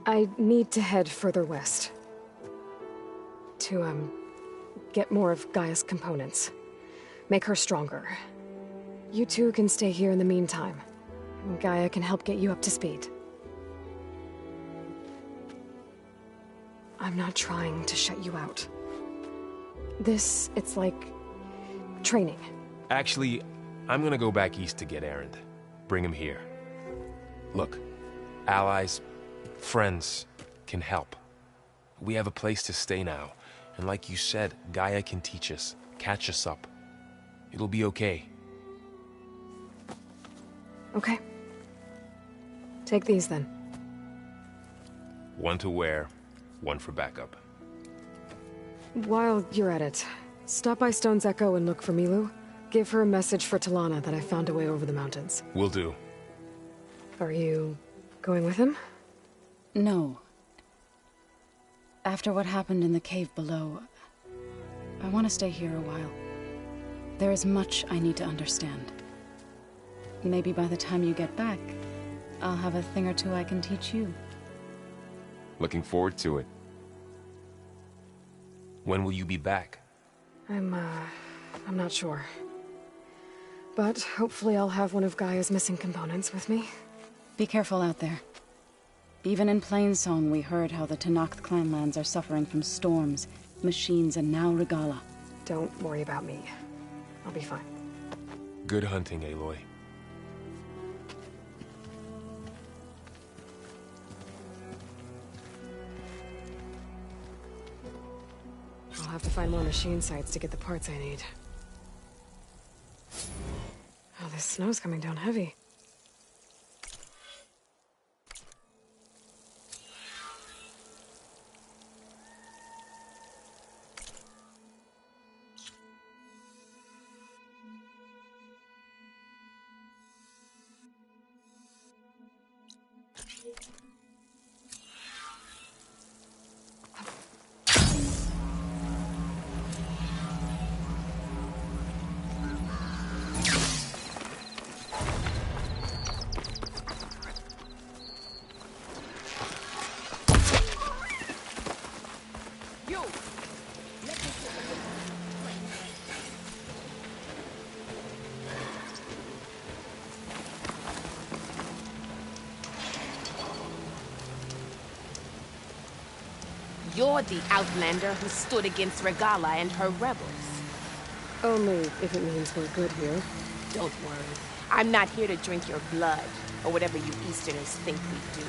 I need to head further west. To, get more of Gaia's components. Make her stronger. You two can stay here in the meantime. Gaia can help get you up to speed. I'm not trying to shut you out. It's like... training. Actually, I'm gonna go back east to get Erend. Bring him here. Look, allies, friends can help. We have a place to stay now, and like you said, Gaia can teach us, catch us up. It'll be okay. Okay. Take these then. One to wear, one for backup. While you're at it, stop by Stone's Echo and look for Milu. Give her a message for Talana that I found a way over the mountains. Will do. Are you going with him? No. After what happened in the cave below, I want to stay here a while. There is much I need to understand. Maybe by the time you get back, I'll have a thing or two I can teach you. Looking forward to it. When will you be back? I'm not sure. But hopefully I'll have one of Gaia's missing components with me. Be careful out there. Even in Plainsong, we heard how the Tenakth clanlands are suffering from storms, machines, and now Regalla. Don't worry about me. I'll be fine. Good hunting, Aloy. I'll have to find more machine sites to get the parts I need. Oh, this snow's coming down heavy. You're the outlander who stood against Regalla and her rebels. Only if it means we're good here. Don't worry. I'm not here to drink your blood, or whatever you Easterners think we do.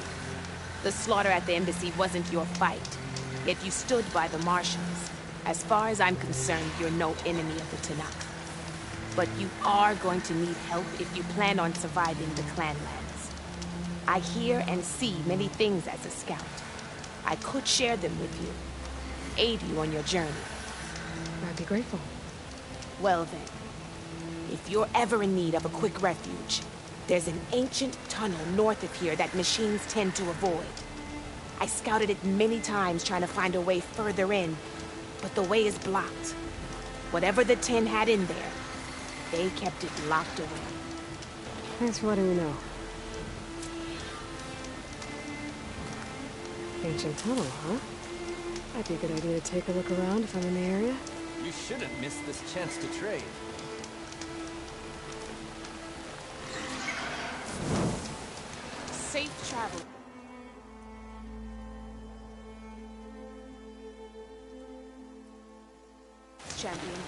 The slaughter at the embassy wasn't your fight, yet you stood by the Martians. As far as I'm concerned, you're no enemy of the Tenakth. But you are going to need help if you plan on surviving the clanlands. I hear and see many things as a scout. I could share them with you, aid you on your journey. I'd be grateful. Well then, if you're ever in need of a quick refuge, there's an ancient tunnel north of here that machines tend to avoid. I scouted it many times trying to find a way further in, but the way is blocked. Whatever the Ten had in there, they kept it locked away. Thanks for letting me know. Ancient tunnel, huh? Might be a good idea to take a look around if I'm in the area. You shouldn't miss this chance to trade. Safe travel. Champion,